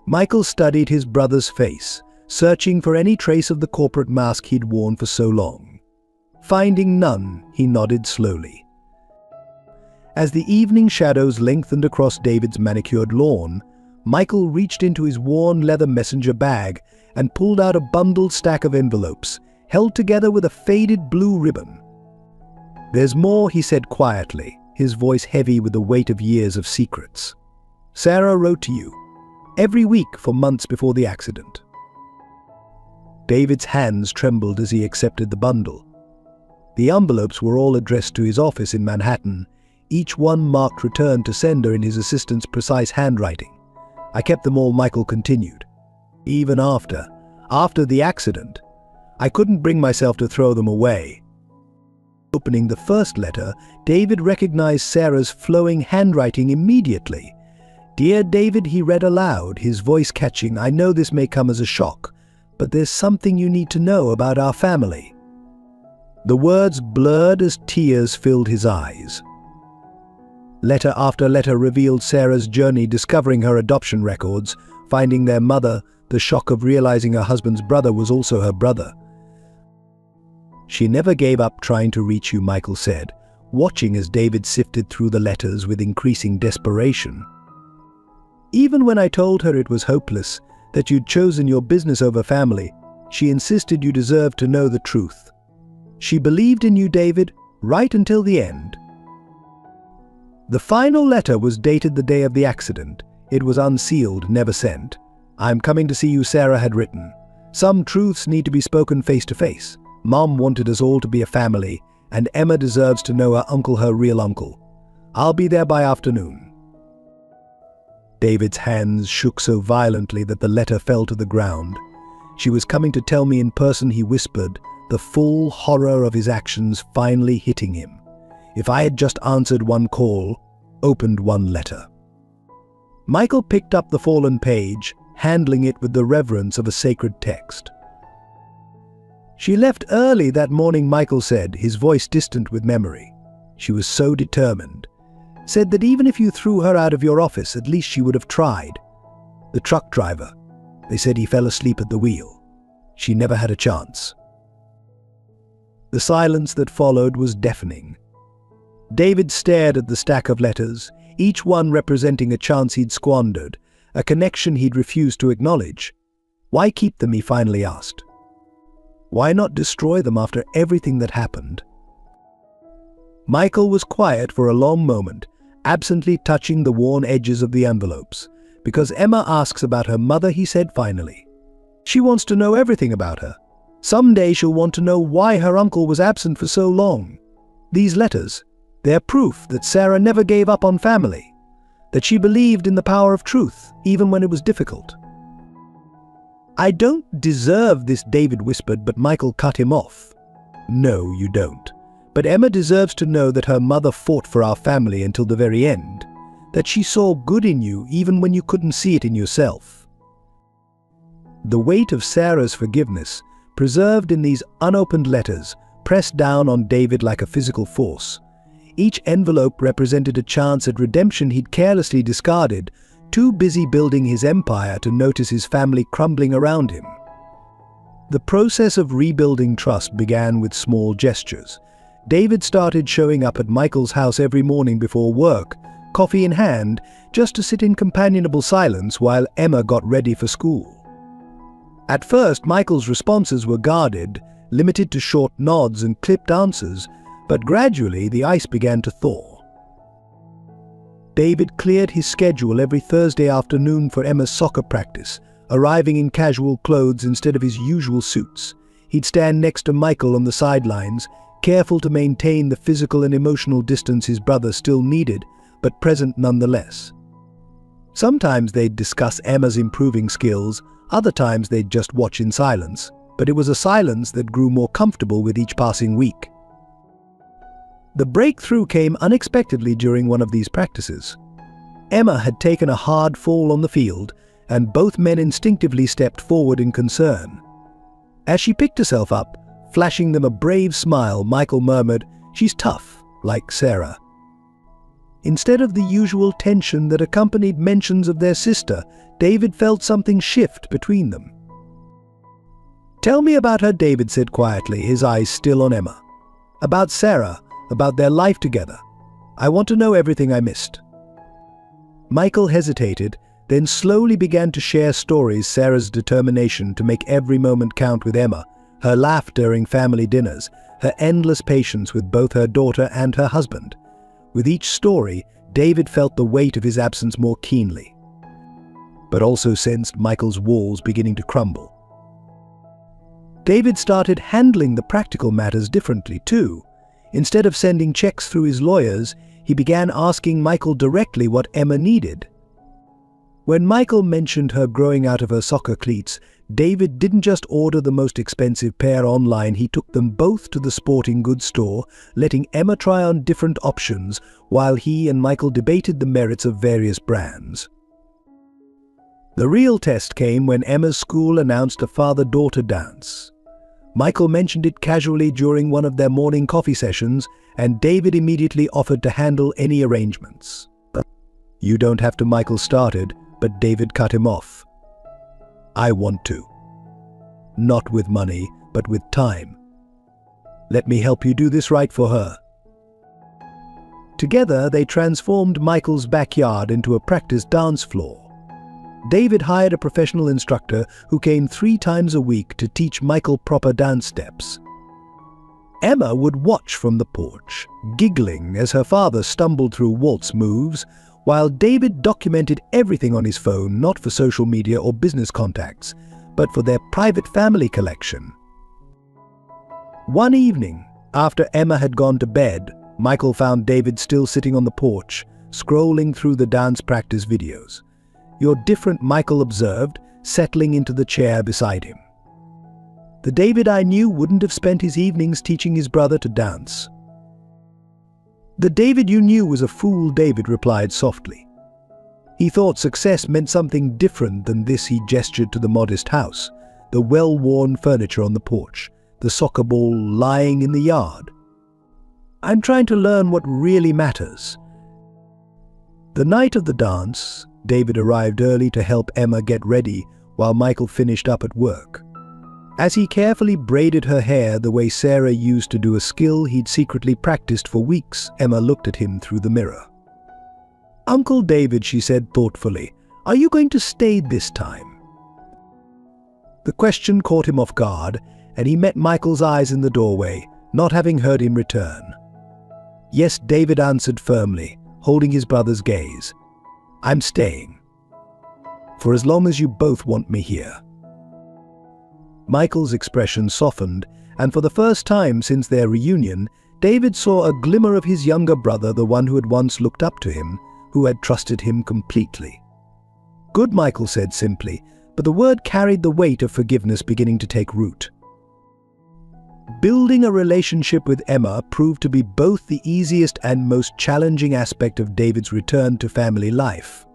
Michael studied his brother's face, searching for any trace of the corporate mask he'd worn for so long. Finding none, he nodded slowly. As the evening shadows lengthened across David's manicured lawn, Michael reached into his worn leather messenger bag and pulled out a bundled stack of envelopes, held together with a faded blue ribbon. "There's more," he said quietly, his voice heavy with the weight of years of secrets. "Sarah wrote to you, every week for months before the accident." David's hands trembled as he accepted the bundle. The envelopes were all addressed to his office in Manhattan, each one marked "Return to sender" in his assistant's precise handwriting. "I kept them all," Michael continued. "Even after the accident. I couldn't bring myself to throw them away." Opening the first letter, David recognized Sarah's flowing handwriting immediately. "Dear David," he read aloud, his voice catching. "I know this may come as a shock, but there's something you need to know about our family." The words blurred as tears filled his eyes. Letter after letter revealed Sarah's journey, discovering her adoption records, finding their mother, the shock of realizing her husband's brother was also her brother. "She never gave up trying to reach you," Michael said, watching as David sifted through the letters with increasing desperation. "Even when I told her it was hopeless, that you'd chosen your business over family, she insisted you deserved to know the truth. She believed in you, David, right until the end." The final letter was dated the day of the accident. It was unsealed, never sent. "I'm coming to see you," Sarah had written. "Some truths need to be spoken face to face. Mom wanted us all to be a family, and Emma deserves to know her uncle, her real uncle. I'll be there by afternoon." David's hands shook so violently that the letter fell to the ground. "She was coming to tell me in person," he whispered, the full horror of his actions finally hitting him. "If I had just answered one call, opened one letter." Michael picked up the fallen page, handling it with the reverence of a sacred text. "She left early that morning," Michael said, his voice distant with memory. "She was so determined. Said that even if you threw her out of your office, at least she would have tried. The truck driver, they said he fell asleep at the wheel. She never had a chance." The silence that followed was deafening. David stared at the stack of letters, each one representing a chance he'd squandered, a connection he'd refused to acknowledge. Why keep them, he finally asked. Why not destroy them after everything that happened? Michael was quiet for a long moment, absently touching the worn edges of the envelopes. "Because Emma asks about her mother," he said finally. "She wants to know everything about her. Someday she'll want to know why her uncle was absent for so long. These letters, they're proof that Sarah never gave up on family, that she believed in the power of truth, even when it was difficult. "I don't deserve this," David whispered, but Michael cut him off. "No, you don't. But Emma deserves to know that her mother fought for our family until the very end, that she saw good in you even when you couldn't see it in yourself." The weight of Sarah's forgiveness, preserved in these unopened letters, pressed down on David like a physical force. Each envelope represented a chance at redemption he'd carelessly discarded, too busy building his empire to notice his family crumbling around him. The process of rebuilding trust began with small gestures. David started showing up at Michael's house every morning before work, coffee in hand, just to sit in companionable silence while Emma got ready for school. At first, Michael's responses were guarded, limited to short nods and clipped answers, but gradually the ice began to thaw. David cleared his schedule every Thursday afternoon for Emma's soccer practice, arriving in casual clothes instead of his usual suits. He'd stand next to Michael on the sidelines, careful to maintain the physical and emotional distance his brother still needed, but present nonetheless. Sometimes they'd discuss Emma's improving skills, other times they'd just watch in silence, but it was a silence that grew more comfortable with each passing week. The breakthrough came unexpectedly during one of these practices. Emma had taken a hard fall on the field, and both men instinctively stepped forward in concern. As she picked herself up, flashing them a brave smile, Michael murmured, "She's tough, like Sarah." Instead of the usual tension that accompanied mentions of their sister, David felt something shift between them. "Tell me about her," David said quietly, his eyes still on Emma. "About Sarah, about their life together. I want to know everything I missed." Michael hesitated, then slowly began to share stories: Sarah's determination to make every moment count with Emma, her laugh during family dinners, her endless patience with both her daughter and her husband. With each story, David felt the weight of his absence more keenly, but also sensed Michael's walls beginning to crumble. David started handling the practical matters differently too. Instead of sending checks through his lawyers, he began asking Michael directly what Emma needed. When Michael mentioned her growing out of her soccer cleats, David didn't just order the most expensive pair online, he took them both to the sporting goods store, letting Emma try on different options while he and Michael debated the merits of various brands. The real test came when Emma's school announced a father-daughter dance. Michael mentioned it casually during one of their morning coffee sessions, and David immediately offered to handle any arrangements. "You don't have to," Michael started, but David cut him off. "I want to. Not with money, but with time. Let me help you do this right for her." Together, they transformed Michael's backyard into a practice dance floor. David hired a professional instructor who came 3 times a week to teach Michael proper dance steps. Emma would watch from the porch, giggling as her father stumbled through waltz moves, while David documented everything on his phone, not for social media or business contacts, but for their private family collection. One evening, after Emma had gone to bed, Michael found David still sitting on the porch, scrolling through the dance practice videos. "You're different," Michael observed, settling into the chair beside him. "The David I knew wouldn't have spent his evenings teaching his brother to dance." "The David you knew was a fool," David replied softly. He thought success meant something different than this. He gestured to the modest house, the well-worn furniture on the porch, the soccer ball lying in the yard. "I'm trying to learn what really matters." The night of the dance, David arrived early to help Emma get ready while Michael finished up at work. As he carefully braided her hair the way Sarah used to do, a skill he'd secretly practiced for weeks, Emma looked at him through the mirror. "Uncle David," she said thoughtfully, "are you going to stay this time?" The question caught him off guard, and he met Michael's eyes in the doorway, not having heard him return. "Yes," David answered firmly, holding his brother's gaze. "I'm staying. For as long as you both want me here." Michael's expression softened, and for the first time since their reunion, David saw a glimmer of his younger brother, the one who had once looked up to him, who had trusted him completely. "Good," Michael said simply, but the word carried the weight of forgiveness beginning to take root. Building a relationship with Emma proved to be both the easiest and most challenging aspect of David's return to family life.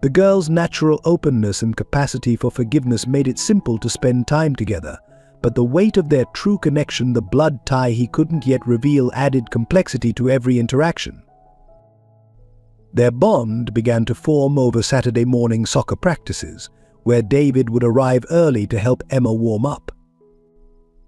The girl's natural openness and capacity for forgiveness made it simple to spend time together, but the weight of their true connection, the blood tie he couldn't yet reveal, added complexity to every interaction. Their bond began to form over Saturday morning soccer practices, where David would arrive early to help Emma warm up.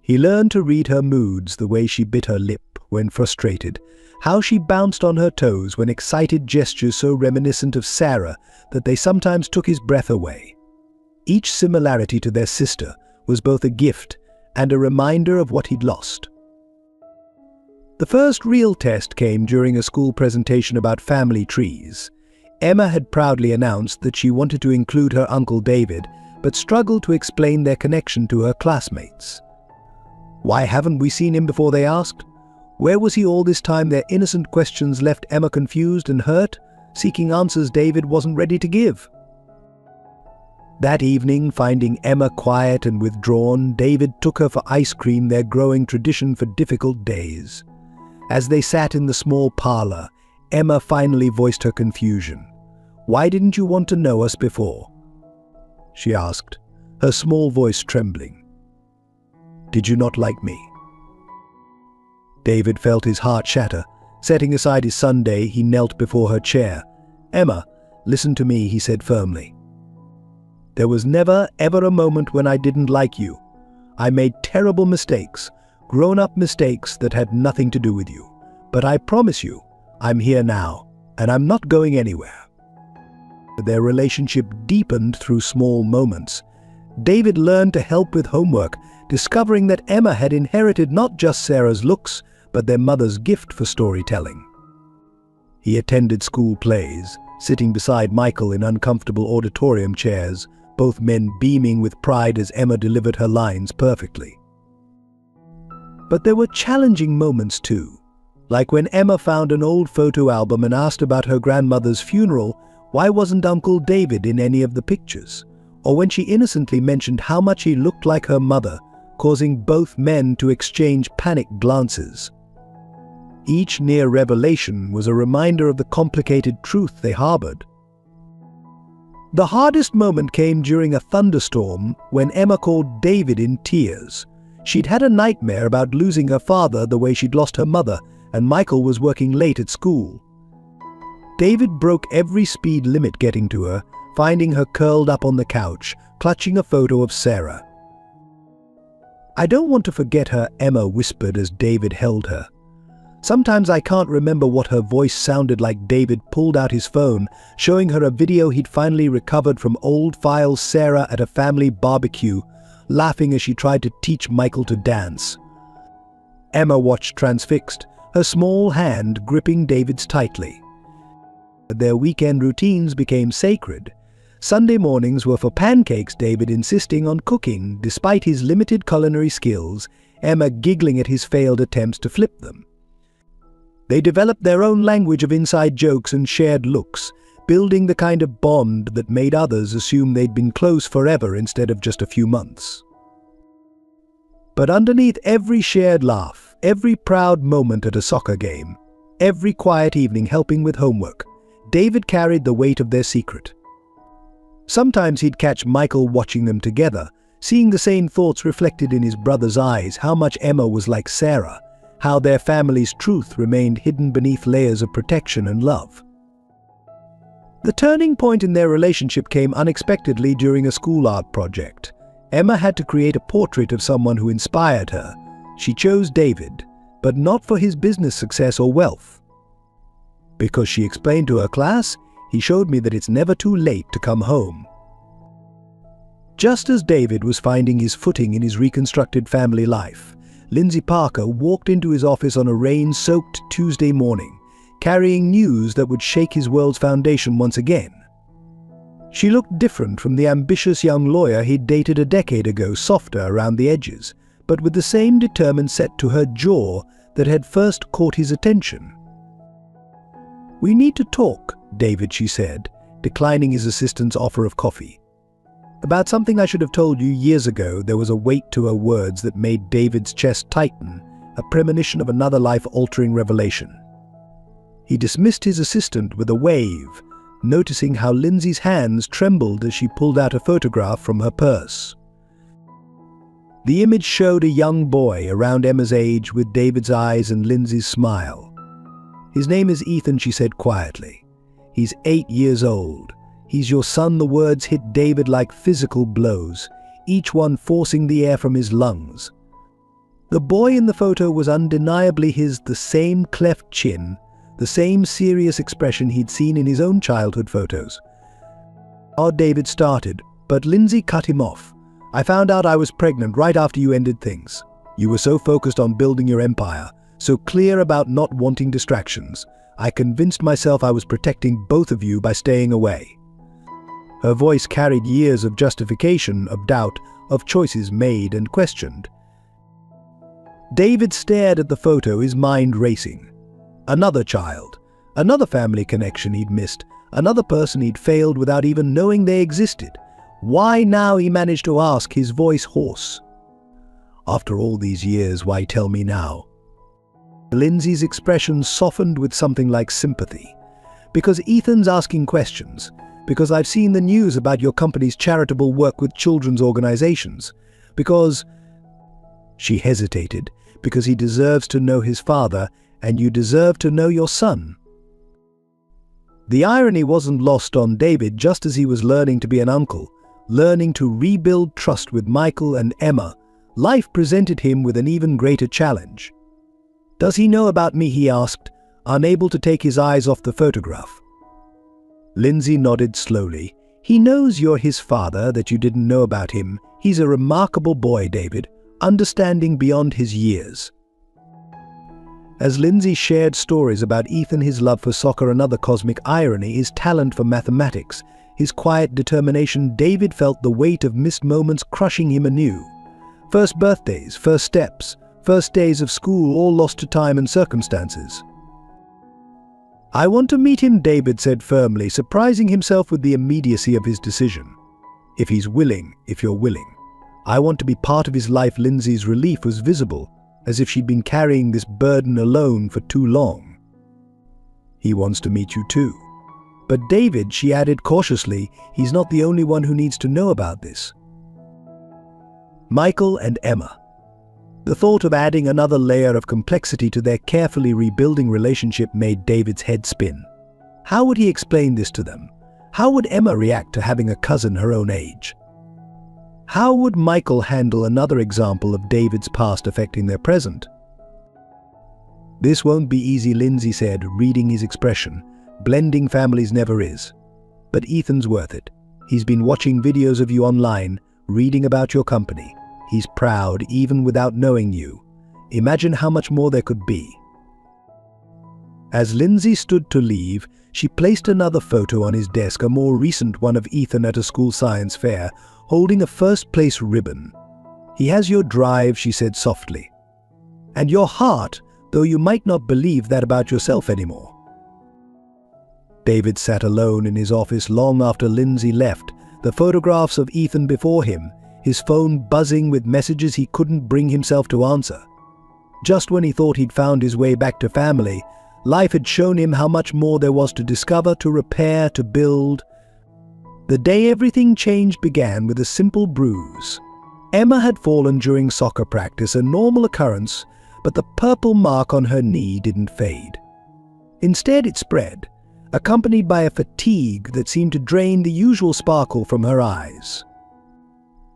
He learned to read her moods, the way she bit her lip when frustrated, how she bounced on her toes when excited, gestures so reminiscent of Sarah that they sometimes took his breath away. Each similarity to their sister was both a gift and a reminder of what he'd lost. The first real test came during a school presentation about family trees. Emma had proudly announced that she wanted to include her Uncle David, but struggled to explain their connection to her classmates. "Why haven't we seen him before?" they asked. "Where was he all this time?" Their innocent questions left Emma confused and hurt, seeking answers David wasn't ready to give. That evening, finding Emma quiet and withdrawn, David took her for ice cream, their growing tradition for difficult days. As they sat in the small parlor, Emma finally voiced her confusion. "Why didn't you want to know us before?" she asked, her small voice trembling. "Did you not like me?" David felt his heart shatter. Setting aside his sundae, he knelt before her chair. "Emma, listen to me," he said firmly. "There was never, ever a moment when I didn't like you. I made terrible mistakes, grown-up mistakes that had nothing to do with you. But I promise you, I'm here now, and I'm not going anywhere." Their relationship deepened through small moments. David learned to help with homework, discovering that Emma had inherited not just Sarah's looks, but their mother's gift for storytelling. He attended school plays, sitting beside Michael in uncomfortable auditorium chairs, both men beaming with pride as Emma delivered her lines perfectly. But there were challenging moments too, like when Emma found an old photo album and asked about her grandmother's funeral, why wasn't Uncle David in any of the pictures? Or when she innocently mentioned how much he looked like her mother, causing both men to exchange panicked glances. Each near revelation was a reminder of the complicated truth they harbored. The hardest moment came during a thunderstorm when Emma called David in tears. She'd had a nightmare about losing her father the way she'd lost her mother, and Michael was working late at school. David broke every speed limit getting to her, finding her curled up on the couch, clutching a photo of Sarah. "I don't want to forget her," Emma whispered as David held her. Sometimes I can't remember what her voice sounded like. David pulled out his phone, showing her a video he'd finally recovered from old files. Sarah at a family barbecue, laughing as she tried to teach Michael to dance. Emma watched transfixed, her small hand gripping David's tightly. Their weekend routines became sacred. Sunday mornings were for pancakes, David insisting on cooking despite his limited culinary skills, Emma giggling at his failed attempts to flip them. They developed their own language of inside jokes and shared looks, building the kind of bond that made others assume they'd been close forever instead of just a few months. But underneath every shared laugh, every proud moment at a soccer game, every quiet evening helping with homework, David carried the weight of their secret. Sometimes he'd catch Michael watching them together, seeing the same thoughts reflected in his brother's eyes, how much Emma was like Sarah, how their family's truth remained hidden beneath layers of protection and love. The turning point in their relationship came unexpectedly during a school art project. Emma had to create a portrait of someone who inspired her. She chose David, but not for his business success or wealth. Because she explained to her class, he showed me that it's never too late to come home. Just as David was finding his footing in his reconstructed family life, Lindsay Parker walked into his office on a rain-soaked Tuesday morning, carrying news that would shake his world's foundation once again. She looked different from the ambitious young lawyer he'd dated a decade ago, softer around the edges, but with the same determined set to her jaw that had first caught his attention. "We need to talk, David," she said, declining his assistant's offer of coffee. About something I should have told you years ago. There was a weight to her words that made David's chest tighten, a premonition of another life-altering revelation. He dismissed his assistant with a wave, noticing how Lindsay's hands trembled as she pulled out a photograph from her purse. The image showed a young boy around Emma's age with David's eyes and Lindsay's smile. "His name is Ethan," she said quietly. "He's 8 years old. He's your son." The words hit David like physical blows, each one forcing the air from his lungs. The boy in the photo was undeniably his, the same cleft chin, the same serious expression he'd seen in his own childhood photos. David started, but Lindsay cut him off. "I found out I was pregnant right after you ended things. You were so focused on building your empire, so clear about not wanting distractions. I convinced myself I was protecting both of you by staying away." Her voice carried years of justification, of doubt, of choices made and questioned. David stared at the photo, his mind racing. Another child, another family connection he'd missed, another person he'd failed without even knowing they existed. Why now, he managed to ask, his voice hoarse. "After all these years, why tell me now?" Lindsay's expression softened with something like sympathy. "Because Ethan's asking questions. Because I've seen the news about your company's charitable work with children's organizations. Because—" She hesitated. "Because he deserves to know his father, and you deserve to know your son." The irony wasn't lost on David. Just as he was learning to be an uncle, learning to rebuild trust with Michael and Emma, life presented him with an even greater challenge. "Does he know about me?" he asked, unable to take his eyes off the photograph. Lindsay nodded slowly. "He knows you're his father, that you didn't know about him. He's a remarkable boy, David, understanding beyond his years." As Lindsay shared stories about Ethan, his love for soccer, another cosmic irony, his talent for mathematics, his quiet determination, David felt the weight of missed moments crushing him anew. First birthdays, first steps, first days of school, all lost to time and circumstances. "I want to meet him," David said firmly, surprising himself with the immediacy of his decision. "If he's willing, if you're willing. I want to be part of his life." Lindsay's relief was visible, as if she'd been carrying this burden alone for too long. "He wants to meet you too. But David," she added cautiously, "he's not the only one who needs to know about this." Michael and Emma. The thought of adding another layer of complexity to their carefully rebuilding relationship made David's head spin. How would he explain this to them? How would Emma react to having a cousin her own age? How would Michael handle another example of David's past affecting their present? "This won't be easy," Lindsay said, reading his expression. "Blending families never is. But Ethan's worth it. He's been watching videos of you online, reading about your company. He's proud even without knowing you. Imagine how much more there could be." As Lindsay stood to leave, she placed another photo on his desk, a more recent one of Ethan at a school science fair, holding a first-place ribbon. "He has your drive," she said softly. "And your heart, though you might not believe that about yourself anymore." David sat alone in his office long after Lindsay left, the photographs of Ethan before him, his phone buzzing with messages he couldn't bring himself to answer. Just when he thought he'd found his way back to family, life had shown him how much more there was to discover, to repair, to build. The day everything changed began with a simple bruise. Emma had fallen during soccer practice, a normal occurrence, but the purple mark on her knee didn't fade. Instead, it spread, accompanied by a fatigue that seemed to drain the usual sparkle from her eyes.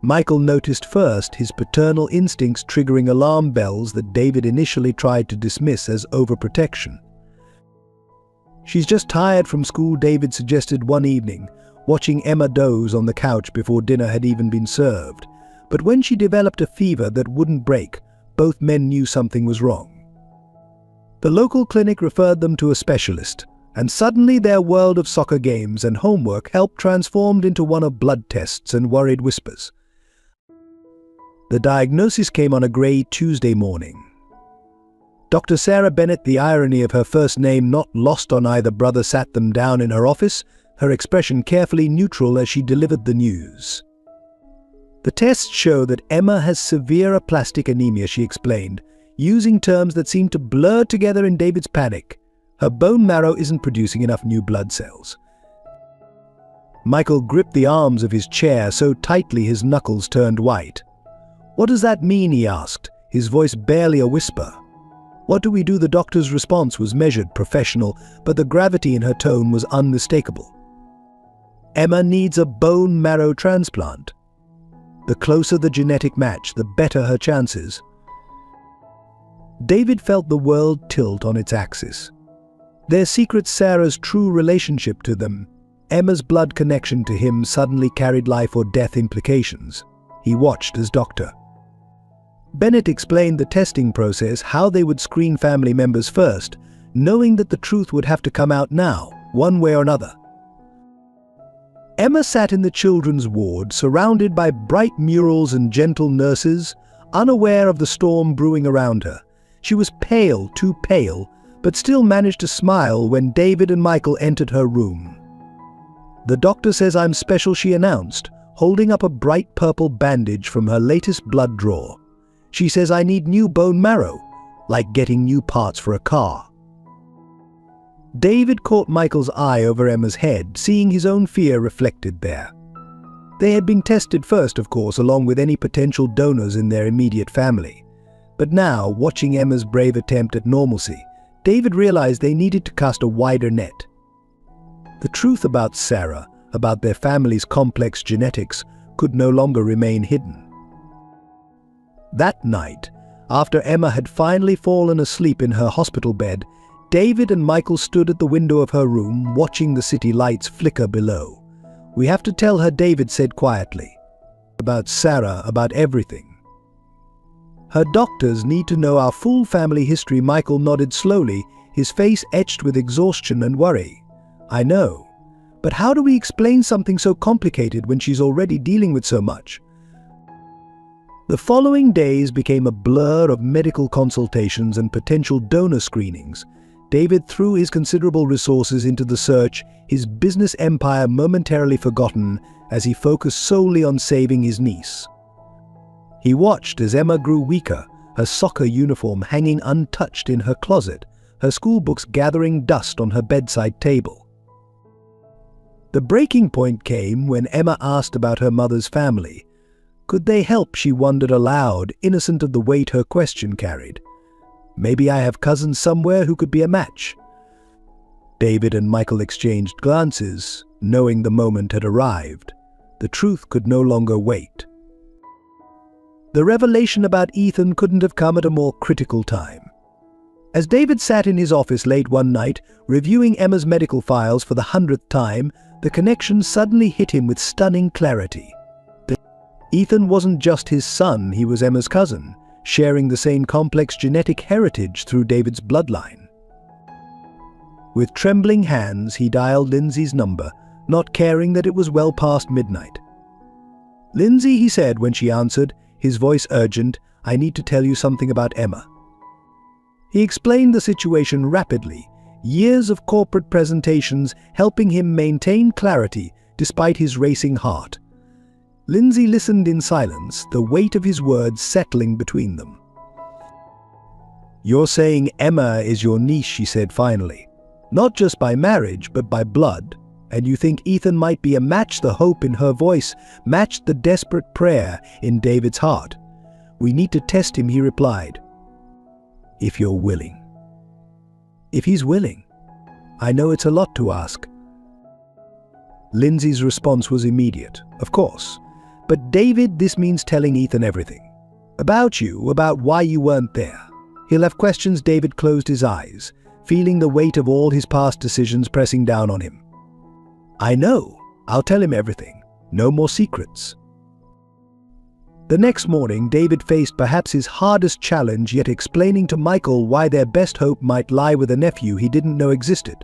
Michael noticed first, his paternal instincts triggering alarm bells that David initially tried to dismiss as overprotection. "She's just tired from school," David suggested one evening, watching Emma doze on the couch before dinner had even been served. But when she developed a fever that wouldn't break, both men knew something was wrong. The local clinic referred them to a specialist, and suddenly their world of soccer games and homework helped transformed into one of blood tests and worried whispers. The diagnosis came on a grey Tuesday morning. Dr. Sarah Bennett, the irony of her first name not lost on either brother, sat them down in her office, her expression carefully neutral as she delivered the news. The tests show that Emma has severe aplastic anemia, she explained, using terms that seemed to blur together in David's panic. Her bone marrow isn't producing enough new blood cells. Michael gripped the arms of his chair so tightly his knuckles turned white. "What does that mean?" he asked, his voice barely a whisper. "What do we do?" The doctor's response was measured, professional, but the gravity in her tone was unmistakable. "Emma needs a bone marrow transplant. The closer the genetic match, the better her chances." David felt the world tilt on its axis. Their secret, Sarah's true relationship to them, Emma's blood connection to him, suddenly carried life or death implications. He watched as Dr. Bennett explained the testing process, how they would screen family members first, knowing that the truth would have to come out now, one way or another. Emma sat in the children's ward, surrounded by bright murals and gentle nurses, unaware of the storm brewing around her. She was pale, too pale, but still managed to smile when David and Michael entered her room. "The doctor says I'm special," she announced, holding up a bright purple bandage from her latest blood drawer. "She says I need new bone marrow, like getting new parts for a car." David caught Michael's eye over Emma's head, seeing his own fear reflected there. They had been tested first, of course, along with any potential donors in their immediate family. But now, watching Emma's brave attempt at normalcy, David realized they needed to cast a wider net. The truth about Sarah, about their family's complex genetics, could no longer remain hidden. That night, after Emma had finally fallen asleep in her hospital bed, David and Michael stood at the window of her room, watching the city lights flicker below. "We have to tell her," David said quietly. "About Sarah, about everything. Her doctors need to know our full family history." Michael nodded slowly, his face etched with exhaustion and worry. "I know. But how do we explain something so complicated when she's already dealing with so much?" The following days became a blur of medical consultations and potential donor screenings. David threw his considerable resources into the search, his business empire momentarily forgotten as he focused solely on saving his niece. He watched as Emma grew weaker, her soccer uniform hanging untouched in her closet, her school books gathering dust on her bedside table. The breaking point came when Emma asked about her mother's family. Could they help, she wondered aloud, innocent of the weight her question carried. "Maybe I have cousins somewhere who could be a match." David and Michael exchanged glances, knowing the moment had arrived. The truth could no longer wait. The revelation about Ethan couldn't have come at a more critical time. As David sat in his office late one night, reviewing Emma's medical files for the 100th time, the connection suddenly hit him with stunning clarity. Ethan wasn't just his son, he was Emma's cousin, sharing the same complex genetic heritage through David's bloodline. With trembling hands, he dialed Lindsay's number, not caring that it was well past midnight. "Lindsay," he said when she answered, his voice urgent, "I need to tell you something about Emma." He explained the situation rapidly, years of corporate presentations helping him maintain clarity despite his racing heart. Lindsay listened in silence, the weight of his words settling between them. "You're saying Emma is your niece," she said finally. "Not just by marriage, but by blood. And you think Ethan might be a match?" The hope in her voice matched the desperate prayer in David's heart. "We need to test him," he replied. "If you're willing." "If he's willing? I know it's a lot to ask." Lindsay's response was immediate. "Of course. But David, this means telling Ethan everything. About you, about why you weren't there. He'll have questions." David closed his eyes, feeling the weight of all his past decisions pressing down on him. "I know. I'll tell him everything. No more secrets." The next morning, David faced perhaps his hardest challenge, yet explaining to Michael why their best hope might lie with a nephew he didn't know existed.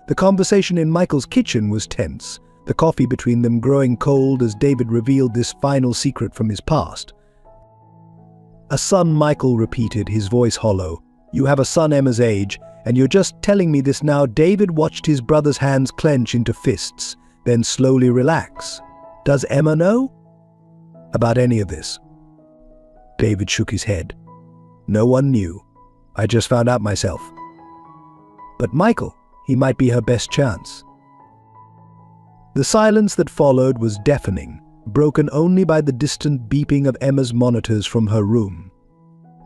The conversation in Michael's kitchen was tense, the coffee between them growing cold as David revealed this final secret from his past. "A son," Michael repeated, his voice hollow. "You have a son Emma's age, and you're just telling me this now?" David watched his brother's hands clench into fists, then slowly relax. "Does Emma know about any of this?" David shook his head. "No one knew. I just found out myself." "But Michael, he might be her best chance." The silence that followed was deafening, broken only by the distant beeping of Emma's monitors from her room.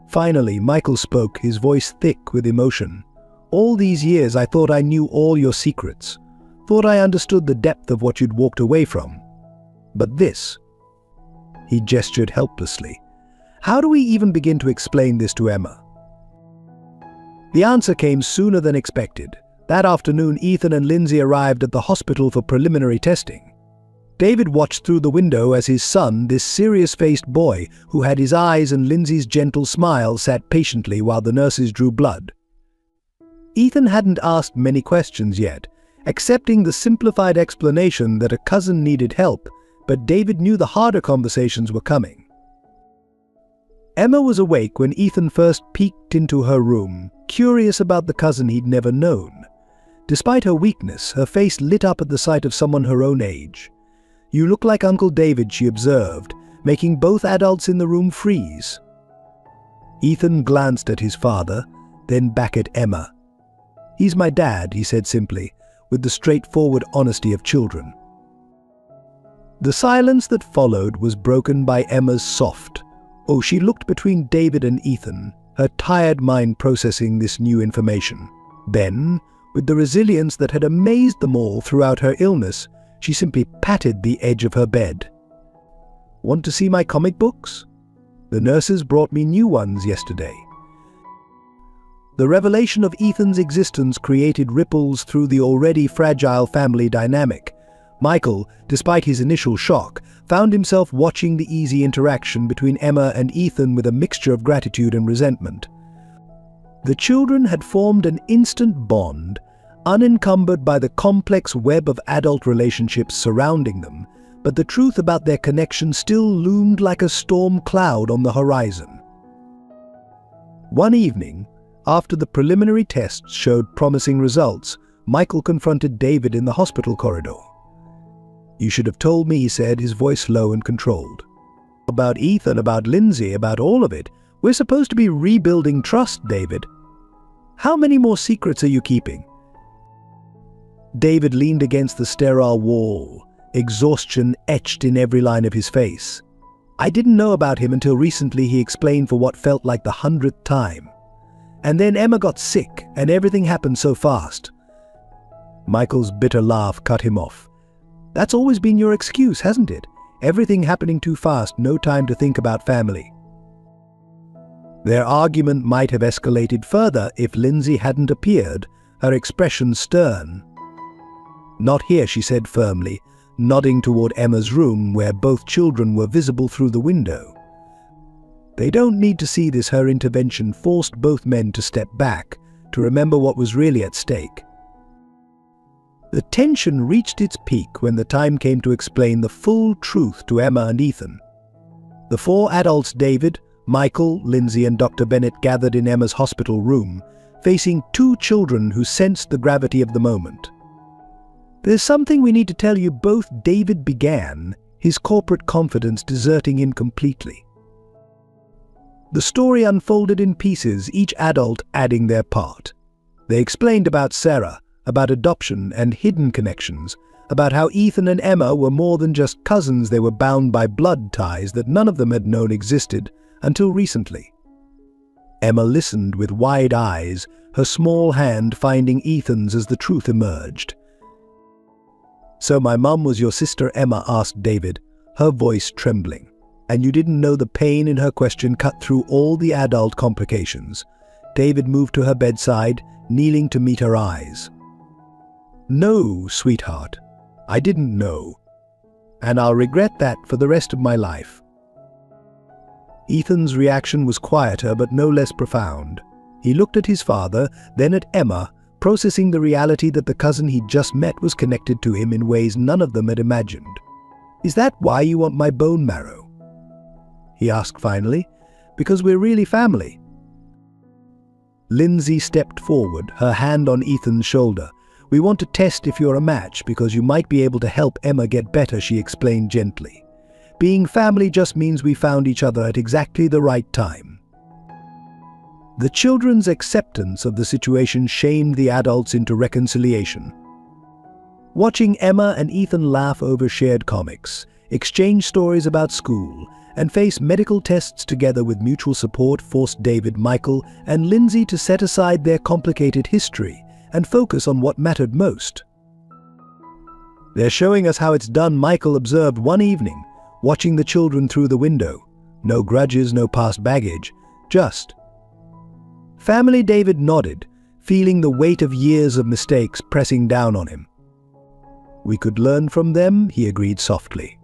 Finally, Michael spoke, his voice thick with emotion. "All these years I thought I knew all your secrets, thought I understood the depth of what you'd walked away from. But this..." He gestured helplessly. "How do we even begin to explain this to Emma?" The answer came sooner than expected. That afternoon, Ethan and Lindsay arrived at the hospital for preliminary testing. David watched through the window as his son, this serious-faced boy who had his eyes and Lindsay's gentle smile, sat patiently while the nurses drew blood. Ethan hadn't asked many questions yet, accepting the simplified explanation that a cousin needed help, but David knew the harder conversations were coming. Emma was awake when Ethan first peeked into her room, curious about the cousin he'd never known. Despite her weakness, her face lit up at the sight of someone her own age. "You look like Uncle David," she observed, making both adults in the room freeze. Ethan glanced at his father, then back at Emma. "He's my dad," he said simply, with the straightforward honesty of children. The silence that followed was broken by Emma's soft, "Oh." She looked between David and Ethan, her tired mind processing this new information. Then, with the resilience that had amazed them all throughout her illness, she simply patted the edge of her bed. "Want to see my comic books? The nurses brought me new ones yesterday." The revelation of Ethan's existence created ripples through the already fragile family dynamic. Michael, despite his initial shock, found himself watching the easy interaction between Emma and Ethan with a mixture of gratitude and resentment. The children had formed an instant bond, unencumbered by the complex web of adult relationships surrounding them, but the truth about their connection still loomed like a storm cloud on the horizon. One evening, after the preliminary tests showed promising results, Michael confronted David in the hospital corridor. "You should have told me," he said, his voice low and controlled. "About Ethan, about Lindsay, about all of it. We're supposed to be rebuilding trust, David. How many more secrets are you keeping?" David leaned against the sterile wall, exhaustion etched in every line of his face. "I didn't know about him until recently," he explained for what felt like the 100th time. "And then Emma got sick, and everything happened so fast." Michael's bitter laugh cut him off. "That's always been your excuse, hasn't it? Everything happening too fast, no time to think about family." Their argument might have escalated further if Lindsay hadn't appeared, her expression stern. "Not here," she said firmly, nodding toward Emma's room where both children were visible through the window. "They don't need to see this." Her intervention forced both men to step back, to remember what was really at stake. The tension reached its peak when the time came to explain the full truth to Emma and Ethan. The four adults, David, Michael, Lindsay, and Dr. Bennett, gathered in Emma's hospital room, facing two children who sensed the gravity of the moment. "There's something we need to tell you both," David began, his corporate confidence deserting him completely. The story unfolded in pieces, each adult adding their part. They explained about Sarah, about adoption and hidden connections, about how Ethan and Emma were more than just cousins. They were bound by blood ties that none of them had known existed until recently. Emma listened with wide eyes, her small hand finding Ethan's as the truth emerged. "So my mum was your sister?" Emma asked David, her voice trembling. "And you didn't know?" The pain in her question cut through all the adult complications. David moved to her bedside, kneeling to meet her eyes. "No, sweetheart, I didn't know. And I'll regret that for the rest of my life." Ethan's reaction was quieter but no less profound. He looked at his father, then at Emma, processing the reality that the cousin he'd just met was connected to him in ways none of them had imagined. "Is that why you want my bone marrow?" he asked finally. "Because we're really family." Lindsay stepped forward, her hand on Ethan's shoulder. "We want to test if you're a match because you might be able to help Emma get better," she explained gently. "Being family just means we found each other at exactly the right time." The children's acceptance of the situation shamed the adults into reconciliation. Watching Emma and Ethan laugh over shared comics, exchange stories about school, and face medical tests together with mutual support forced David, Michael, and Lindsay to set aside their complicated history and focus on what mattered most. "They're showing us how it's done," Michael observed one evening, watching the children through the window. "No grudges, no past baggage, just family." David nodded, feeling the weight of years of mistakes pressing down on him. "We could learn from them," he agreed softly.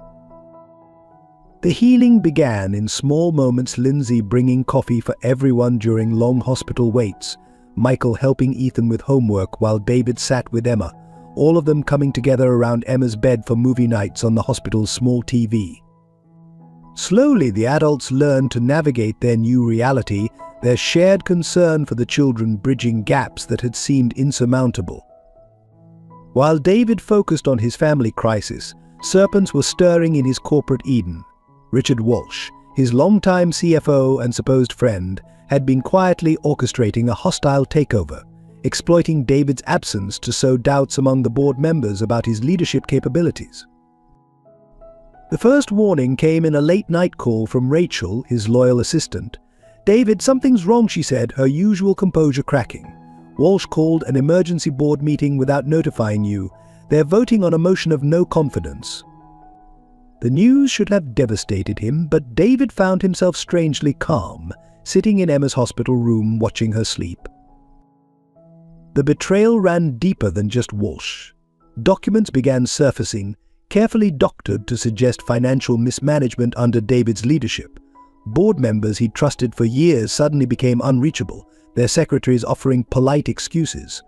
The healing began in small moments, Lindsay bringing coffee for everyone during long hospital waits, Michael helping Ethan with homework while David sat with Emma, all of them coming together around Emma's bed for movie nights on the hospital's small TV. Slowly, the adults learned to navigate their new reality, their shared concern for the children bridging gaps that had seemed insurmountable. While David focused on his family crisis, serpents were stirring in his corporate Eden. Richard Walsh, his longtime CFO and supposed friend, had been quietly orchestrating a hostile takeover, exploiting David's absence to sow doubts among the board members about his leadership capabilities. The first warning came in a late-night call from Rachel, his loyal assistant. "David, something's wrong," she said, her usual composure cracking. "Walsh called an emergency board meeting without notifying you. They're voting on a motion of no confidence." The news should have devastated him, but David found himself strangely calm, sitting in Emma's hospital room watching her sleep. The betrayal ran deeper than just Walsh. Documents began surfacing, carefully doctored to suggest financial mismanagement under David's leadership. Board members he'd trusted for years suddenly became unreachable, their secretaries offering polite excuses.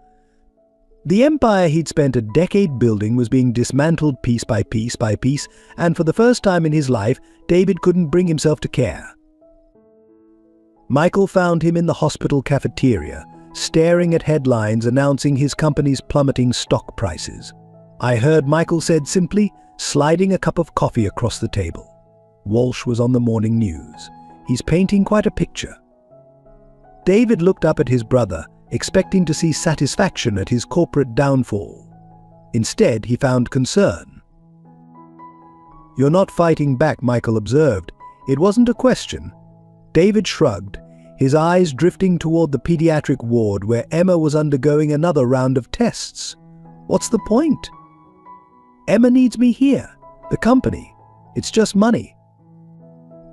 The empire he'd spent a decade building was being dismantled piece by piece by piece, and for the first time in his life, David couldn't bring himself to care. Michael found him in the hospital cafeteria, staring at headlines announcing his company's plummeting stock prices. "I heard," Michael said simply, sliding a cup of coffee across the table. "Walsh was on the morning news. He's painting quite a picture." David looked up at his brother, expecting to see satisfaction at his corporate downfall. Instead, he found concern. "You're not fighting back," Michael observed. It wasn't a question. David shrugged, his eyes drifting toward the pediatric ward where Emma was undergoing another round of tests. "What's the point?" "Emma needs me here. The company. It's just money."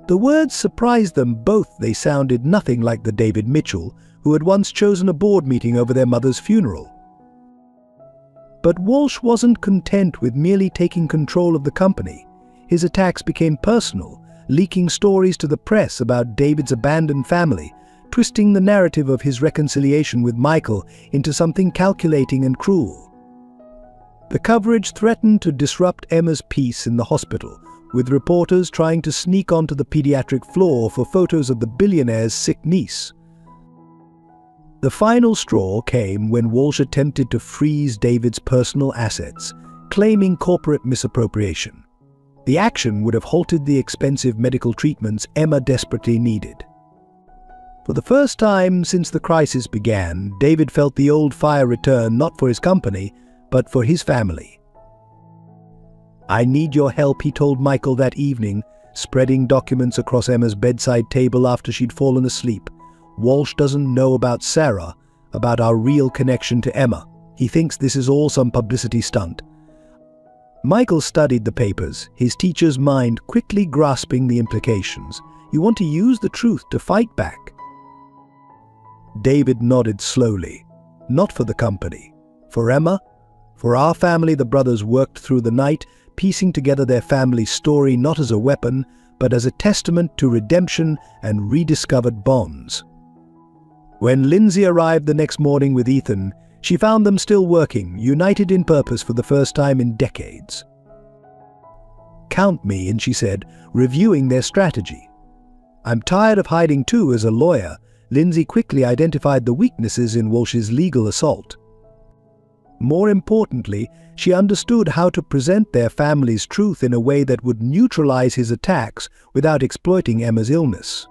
The words surprised them both. They sounded nothing like the David Mitchell who had once chosen a board meeting over their mother's funeral. But Walsh wasn't content with merely taking control of the company. His attacks became personal, leaking stories to the press about David's abandoned family, twisting the narrative of his reconciliation with Michael into something calculating and cruel. The coverage threatened to disrupt Emma's peace in the hospital, with reporters trying to sneak onto the pediatric floor for photos of the billionaire's sick niece. The final straw came when Walsh attempted to freeze David's personal assets, claiming corporate misappropriation. The action would have halted the expensive medical treatments Emma desperately needed. For the first time since the crisis began, David felt the old fire return, not for his company, but for his family. "I need your help," he told Michael that evening, spreading documents across Emma's bedside table after she'd fallen asleep. "Walsh doesn't know about Sarah, about our real connection to Emma. He thinks this is all some publicity stunt." Michael studied the papers, his teacher's mind quickly grasping the implications. "You want to use the truth to fight back?" David nodded slowly. "Not for the company. For Emma, for our family." The brothers worked through the night, piecing together their family story not as a weapon, but as a testament to redemption and rediscovered bonds. When Lindsay arrived the next morning with Ethan, She found them still working, united in purpose for the first time in decades. "Count me in," she said, reviewing their strategy. "I'm tired of hiding too." As a lawyer, Lindsay quickly identified the weaknesses in Walsh's legal assault. More importantly, she understood how to present their family's truth in a way that would neutralize his attacks without exploiting Emma's illness.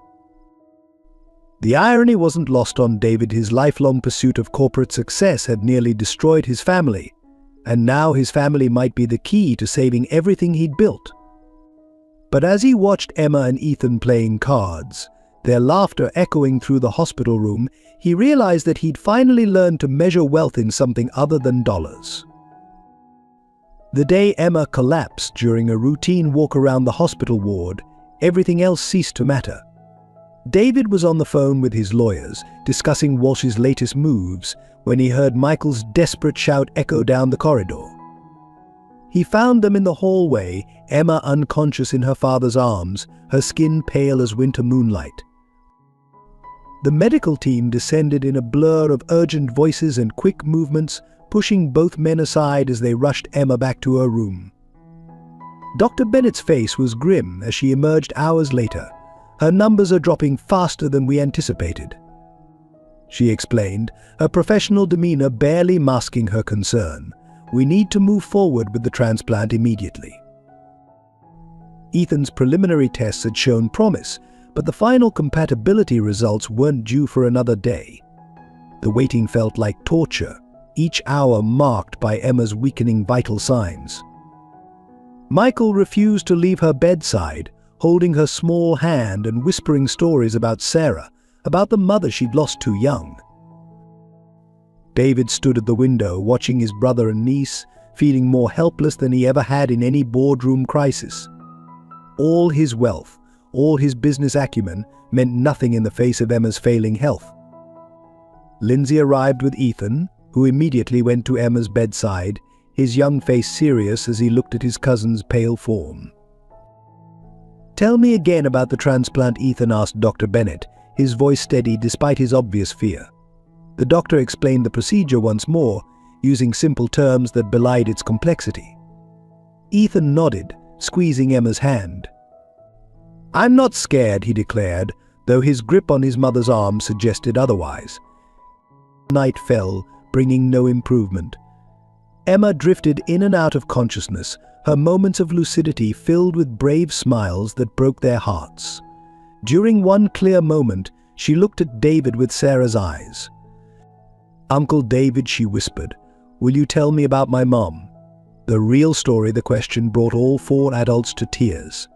The irony wasn't lost on David. His lifelong pursuit of corporate success had nearly destroyed his family, and now his family might be the key to saving everything he'd built. But as he watched Emma and Ethan playing cards, their laughter echoing through the hospital room, he realized that he'd finally learned to measure wealth in something other than dollars. The day Emma collapsed during a routine walk around the hospital ward, everything else ceased to matter. David was on the phone with his lawyers, discussing Walsh's latest moves, when he heard Michael's desperate shout echo down the corridor. He found them in the hallway, Emma unconscious in her father's arms, her skin pale as winter moonlight. The medical team descended in a blur of urgent voices and quick movements, pushing both men aside as they rushed Emma back to her room. Dr. Bennett's face was grim as she emerged hours later. "Her numbers are dropping faster than we anticipated," she explained, her professional demeanor barely masking her concern. "We need to move forward with the transplant immediately." Ethan's preliminary tests had shown promise, but the final compatibility results weren't due for another day. The waiting felt like torture, each hour marked by Emma's weakening vital signs. Michael refused to leave her bedside, holding her small hand and whispering stories about Sarah, about the mother she'd lost too young. David stood at the window, watching his brother and niece, feeling more helpless than he ever had in any boardroom crisis. All his wealth, all his business acumen, meant nothing in the face of Emma's failing health. Lindsay arrived with Ethan, who immediately went to Emma's bedside, his young face serious as he looked at his cousin's pale form. "Tell me again about the transplant," Ethan asked Dr. Bennett, his voice steady despite his obvious fear. The doctor explained the procedure once more, using simple terms that belied its complexity. Ethan nodded, squeezing Emma's hand. "I'm not scared," he declared, though his grip on his mother's arm suggested otherwise. Night fell, bringing no improvement. Emma drifted in and out of consciousness, her moments of lucidity filled with brave smiles that broke their hearts. During one clear moment, she looked at David with Sarah's eyes. "Uncle David," she whispered, "will you tell me about my mom?" The real story. The question brought all four adults to tears.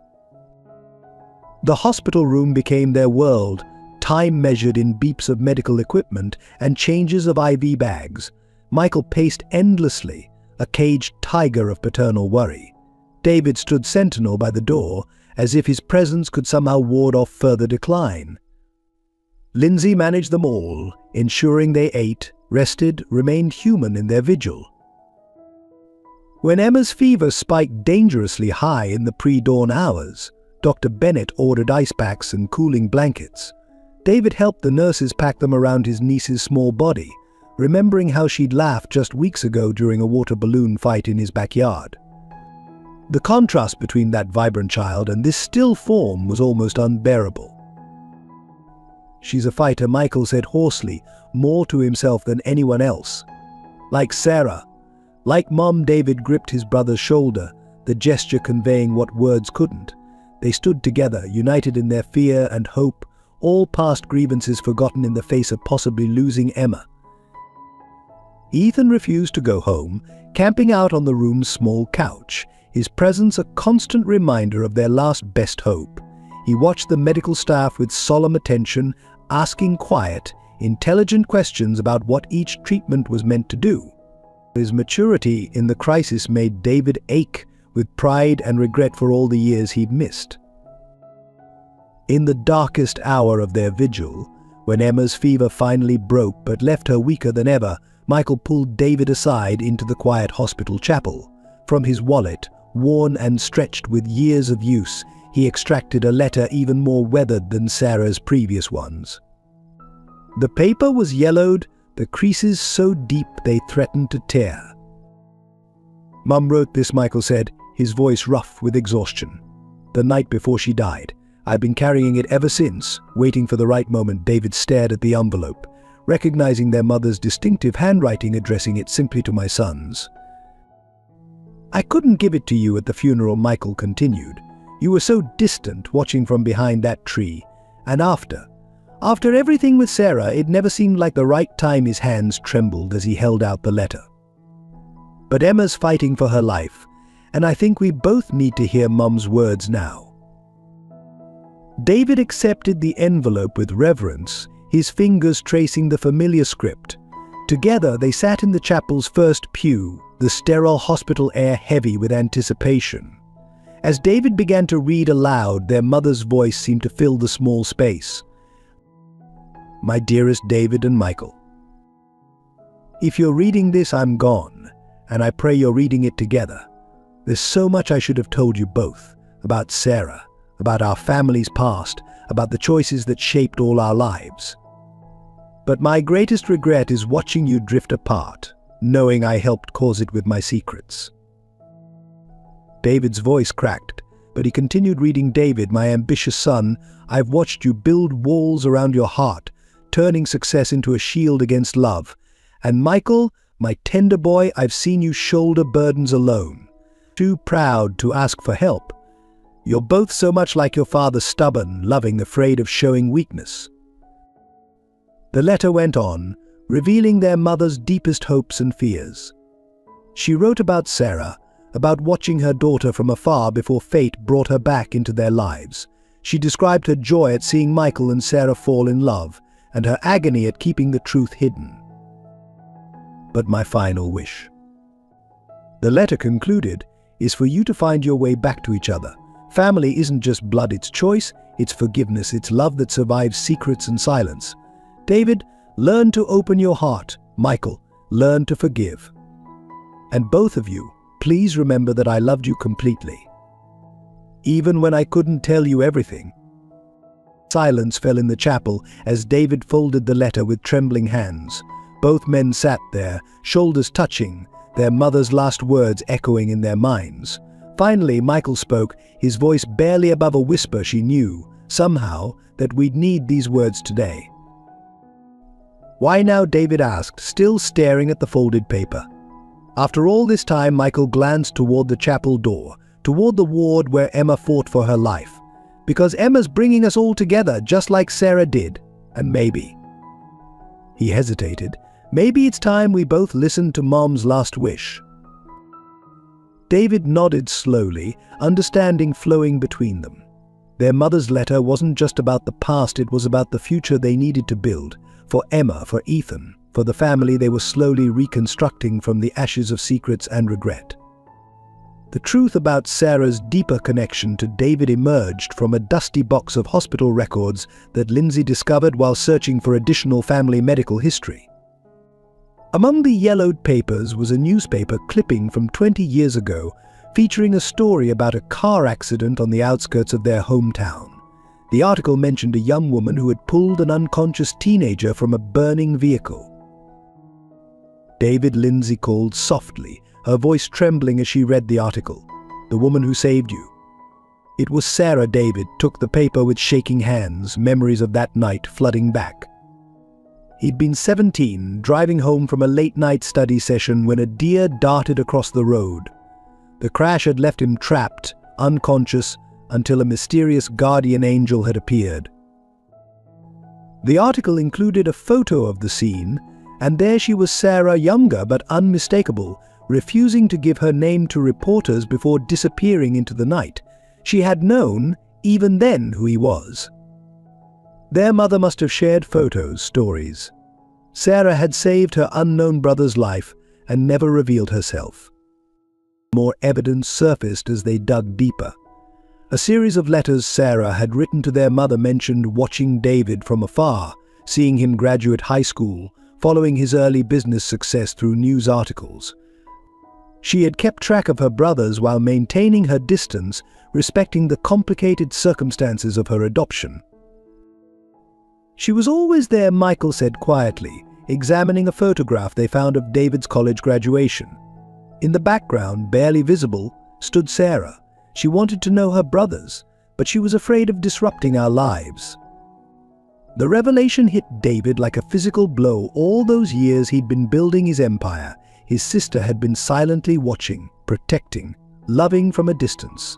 The hospital room became their world, time measured in beeps of medical equipment and changes of IV bags. Michael paced endlessly, a caged tiger of paternal worry. David stood sentinel by the door, as if his presence could somehow ward off further decline. Lindsay managed them all, ensuring they ate, rested, remained human in their vigil. When Emma's fever spiked dangerously high in the pre-dawn hours, Dr. Bennett ordered ice packs and cooling blankets. David helped the nurses pack them around his niece's small body, remembering how she'd laughed just weeks ago during a water balloon fight in his backyard. The contrast between that vibrant child and this still form was almost unbearable. "She's a fighter," Michael said hoarsely, more to himself than anyone else. "Like Sarah." Like Mom, David gripped his brother's shoulder, the gesture conveying what words couldn't. They stood together, united in their fear and hope, all past grievances forgotten in the face of possibly losing Emma. Ethan refused to go home, camping out on the room's small couch, his presence a constant reminder of their last best hope. He watched the medical staff with solemn attention, asking quiet, intelligent questions about what each treatment was meant to do. His maturity in the crisis made David ache with pride and regret for all the years he'd missed. In the darkest hour of their vigil, when Emma's fever finally broke but left her weaker than ever, Michael pulled David aside into the quiet hospital chapel. From his wallet, worn and stretched with years of use, he extracted a letter even more weathered than Sarah's previous ones. The paper was yellowed, the creases so deep they threatened to tear. "Mum wrote this," Michael said, his voice rough with exhaustion. "The night before she died. I've been carrying it ever since, waiting for the right moment." David stared at the envelope, recognizing their mother's distinctive handwriting addressing it simply to "my sons." "I couldn't give it to you at the funeral," Michael continued. "You were so distant, watching from behind that tree. And after everything with Sarah, it never seemed like the right time." His hands trembled as he held out the letter. "But Emma's fighting for her life, and I think we both need to hear Mum's words now." David accepted the envelope with reverence, his fingers tracing the familiar script. Together they sat in the chapel's first pew, the sterile hospital air heavy with anticipation. As David began to read aloud, their mother's voice seemed to fill the small space. "My dearest David and Michael, if you're reading this, I'm gone, and I pray you're reading it together. There's so much I should have told you both, about Sarah, about our family's past, about the choices that shaped all our lives. But my greatest regret is watching you drift apart, knowing I helped cause it with my secrets." David's voice cracked, but he continued reading. "David, my ambitious son, I've watched you build walls around your heart, turning success into a shield against love. And Michael, my tender boy, I've seen you shoulder burdens alone, too proud to ask for help. You're both so much like your father, stubborn, loving, afraid of showing weakness." The letter went on, revealing their mother's deepest hopes and fears. She wrote about Sarah, about watching her daughter from afar before fate brought her back into their lives. She described her joy at seeing Michael and Sarah fall in love, and her agony at keeping the truth hidden. "But my final wish," the letter concluded, "is for you to find your way back to each other. Family isn't just blood, it's choice, it's forgiveness, it's love that survives secrets and silence. David, learn to open your heart. Michael, learn to forgive. And both of you, please remember that I loved you completely, even when I couldn't tell you everything." Silence fell in the chapel as David folded the letter with trembling hands. Both men sat there, shoulders touching, their mother's last words echoing in their minds. Finally, Michael spoke, his voice barely above a whisper. "She knew, somehow, that we'd need these words today." "Why now?" David asked, still staring at the folded paper. After all this time, Michael glanced toward the chapel door, toward the ward where Emma fought for her life. "Because Emma's bringing us all together, just like Sarah did. And maybe," he hesitated, "maybe it's time we both listened to Mom's last wish." David nodded slowly, understanding flowing between them. Their mother's letter wasn't just about the past, it was about the future they needed to build. For Emma, for Ethan, for the family they were slowly reconstructing from the ashes of secrets and regret. The truth about Sarah's deeper connection to David emerged from a dusty box of hospital records that Lindsay discovered while searching for additional family medical history. Among the yellowed papers was a newspaper clipping from 20 years ago, featuring a story about a car accident on the outskirts of their hometown. The article mentioned a young woman who had pulled an unconscious teenager from a burning vehicle. "David," Lindsay called softly, her voice trembling as she read the article. "The woman who saved you." It was Sarah. David took the paper with shaking hands, memories of that night flooding back. He'd been 17, driving home from a late-night study session when a deer darted across the road. The crash had left him trapped, unconscious, until a mysterious guardian angel had appeared. The article included a photo of the scene, and there she was, Sarah, younger but unmistakable, refusing to give her name to reporters before disappearing into the night. She had known, even then, who he was. Their mother must have shared photos, stories. Sarah had saved her unknown brother's life and never revealed herself. More evidence surfaced as they dug deeper. A series of letters Sarah had written to their mother mentioned watching David from afar, seeing him graduate high school, following his early business success through news articles. She had kept track of her brothers while maintaining her distance, respecting the complicated circumstances of her adoption. "She was always there," Michael said quietly, examining a photograph they found of David's college graduation. In the background, barely visible, stood Sarah. She wanted to know her brothers, but she was afraid of disrupting our lives. The revelation hit David like a physical blow. All those years he'd been building his empire, his sister had been silently watching, protecting, loving from a distance.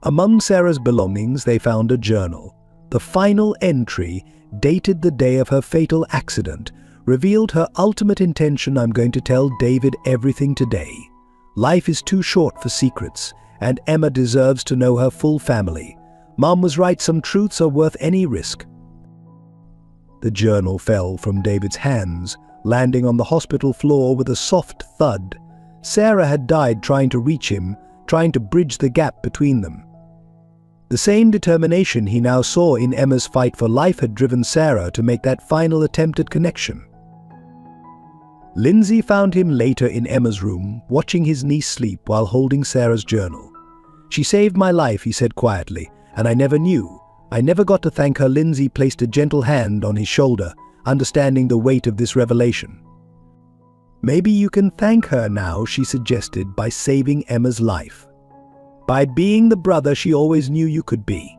Among Sarah's belongings, they found a journal. The final entry, dated the day of her fatal accident, revealed her ultimate intention: I'm going to tell David everything today. Life is too short for secrets, and Emma deserves to know her full family. Mom was right, some truths are worth any risk. The journal fell from David's hands, landing on the hospital floor with a soft thud. Sarah had died trying to reach him, trying to bridge the gap between them. The same determination he now saw in Emma's fight for life had driven Sarah to make that final attempt at connection. Lindsay found him later in Emma's room, watching his niece sleep while holding Sarah's journal. She saved my life, he said quietly, and I never knew. I never got to thank her. Lindsay placed a gentle hand on his shoulder, understanding the weight of this revelation. Maybe you can thank her now, she suggested, by saving Emma's life. By being the brother she always knew you could be.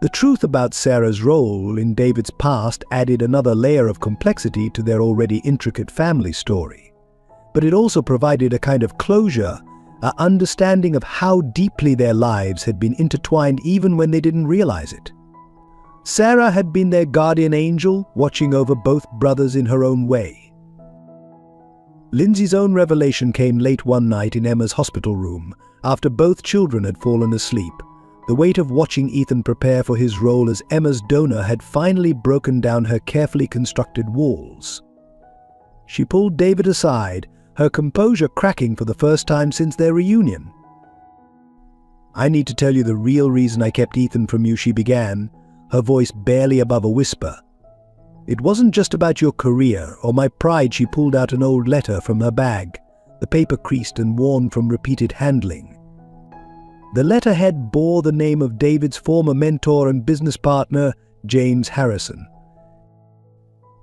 The truth about Sarah's role in David's past added another layer of complexity to their already intricate family story. But it also provided a kind of closure, an understanding of how deeply their lives had been intertwined even when they didn't realize it. Sarah had been their guardian angel, watching over both brothers in her own way. Lindsay's own revelation came late one night in Emma's hospital room, after both children had fallen asleep. The weight of watching Ethan prepare for his role as Emma's donor had finally broken down her carefully constructed walls. She pulled David aside, her composure cracking for the first time since their reunion. I need to tell you the real reason I kept Ethan from you, she began, her voice barely above a whisper. It wasn't just about your career or my pride. She pulled out an old letter from her bag, the paper creased and worn from repeated handling. The letterhead bore the name of David's former mentor and business partner, James Harrison.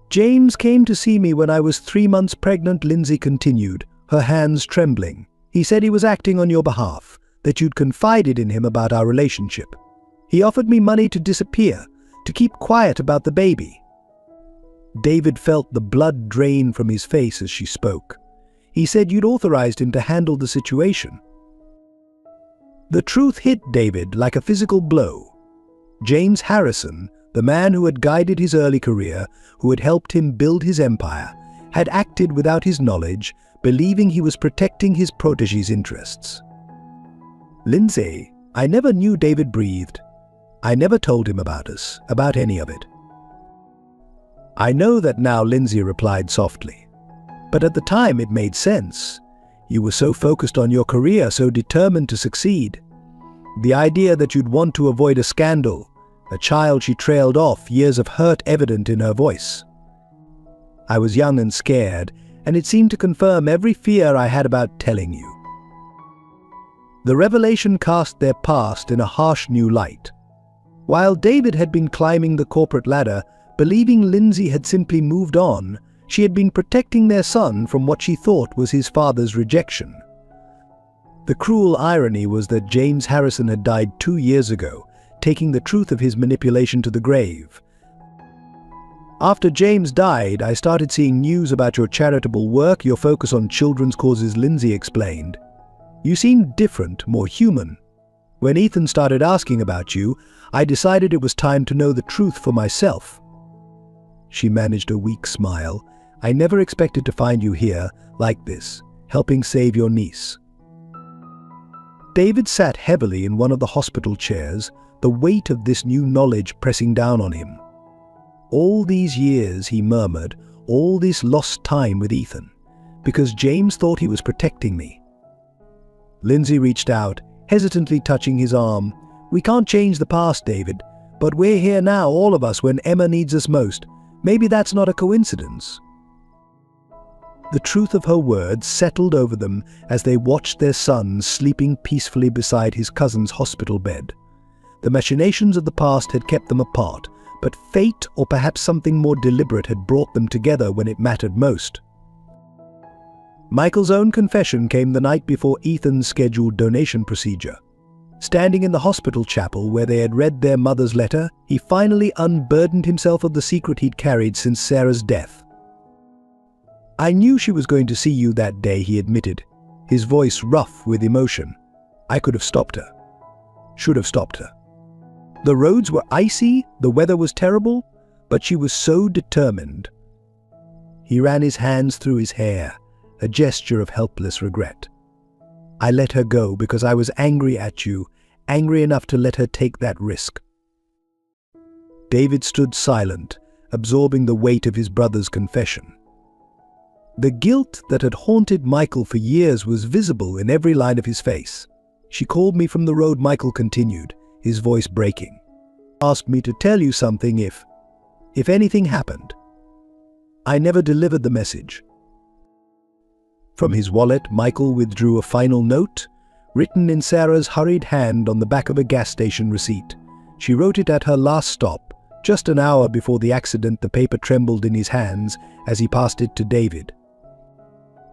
James came to see me when I was 3 months pregnant, Lindsay continued, her hands trembling. He said he was acting on your behalf, that you'd confided in him about our relationship. He offered me money to disappear, to keep quiet about the baby. David felt the blood drain from his face as she spoke. He said you'd authorized him to handle the situation. The truth hit David like a physical blow. James Harrison, the man who had guided his early career, who had helped him build his empire, had acted without his knowledge, believing he was protecting his protégé's interests. Lindsay, I never knew. David breathed. I never told him about us, about any of it. I know that now, Lindsay replied softly. But at the time it made sense. You were so focused on your career, so determined to succeed. The idea that you'd want to avoid a scandal, a child. She trailed off, years of hurt evident in her voice. I was young and scared, and it seemed to confirm every fear I had about telling you. The revelation cast their past in a harsh new light. While David had been climbing the corporate ladder, believing Lindsay had simply moved on, she had been protecting their son from what she thought was his father's rejection. The cruel irony was that James Harrison had died 2 years ago, taking the truth of his manipulation to the grave. After James died, I started seeing news about your charitable work, your focus on children's causes, Lindsay explained. You seemed different, more human. When Ethan started asking about you, I decided it was time to know the truth for myself. She managed a weak smile. I never expected to find you here, like this, helping save your niece. David sat heavily in one of the hospital chairs, the weight of this new knowledge pressing down on him. All these years, he murmured, all this lost time with Ethan, because James thought he was protecting me. Lindsay reached out, hesitantly touching his arm. We can't change the past, David, but we're here now, all of us, when Emma needs us most. Maybe that's not a coincidence. The truth of her words settled over them as they watched their son sleeping peacefully beside his cousin's hospital bed. The machinations of the past had kept them apart, but fate or perhaps something more deliberate had brought them together when it mattered most. Michael's own confession came the night before Ethan's scheduled donation procedure. Standing in the hospital chapel where they had read their mother's letter, he finally unburdened himself of the secret he'd carried since Sarah's death. "I knew she was going to see you that day," he admitted, his voice rough with emotion. "I could have stopped her. Should have stopped her. The roads were icy, the weather was terrible, but she was so determined." He ran his hands through his hair, a gesture of helpless regret. "I let her go because I was angry at you, angry enough to let her take that risk." David stood silent, absorbing the weight of his brother's confession. The guilt that had haunted Michael for years was visible in every line of his face. "She called me from the road," Michael continued, his voice breaking. "Asked me to tell you something if anything happened. I never delivered the message." From his wallet, Michael withdrew a final note, written in Sarah's hurried hand on the back of a gas station receipt. She wrote it at her last stop, just an hour before the accident. The paper trembled in his hands as he passed it to David.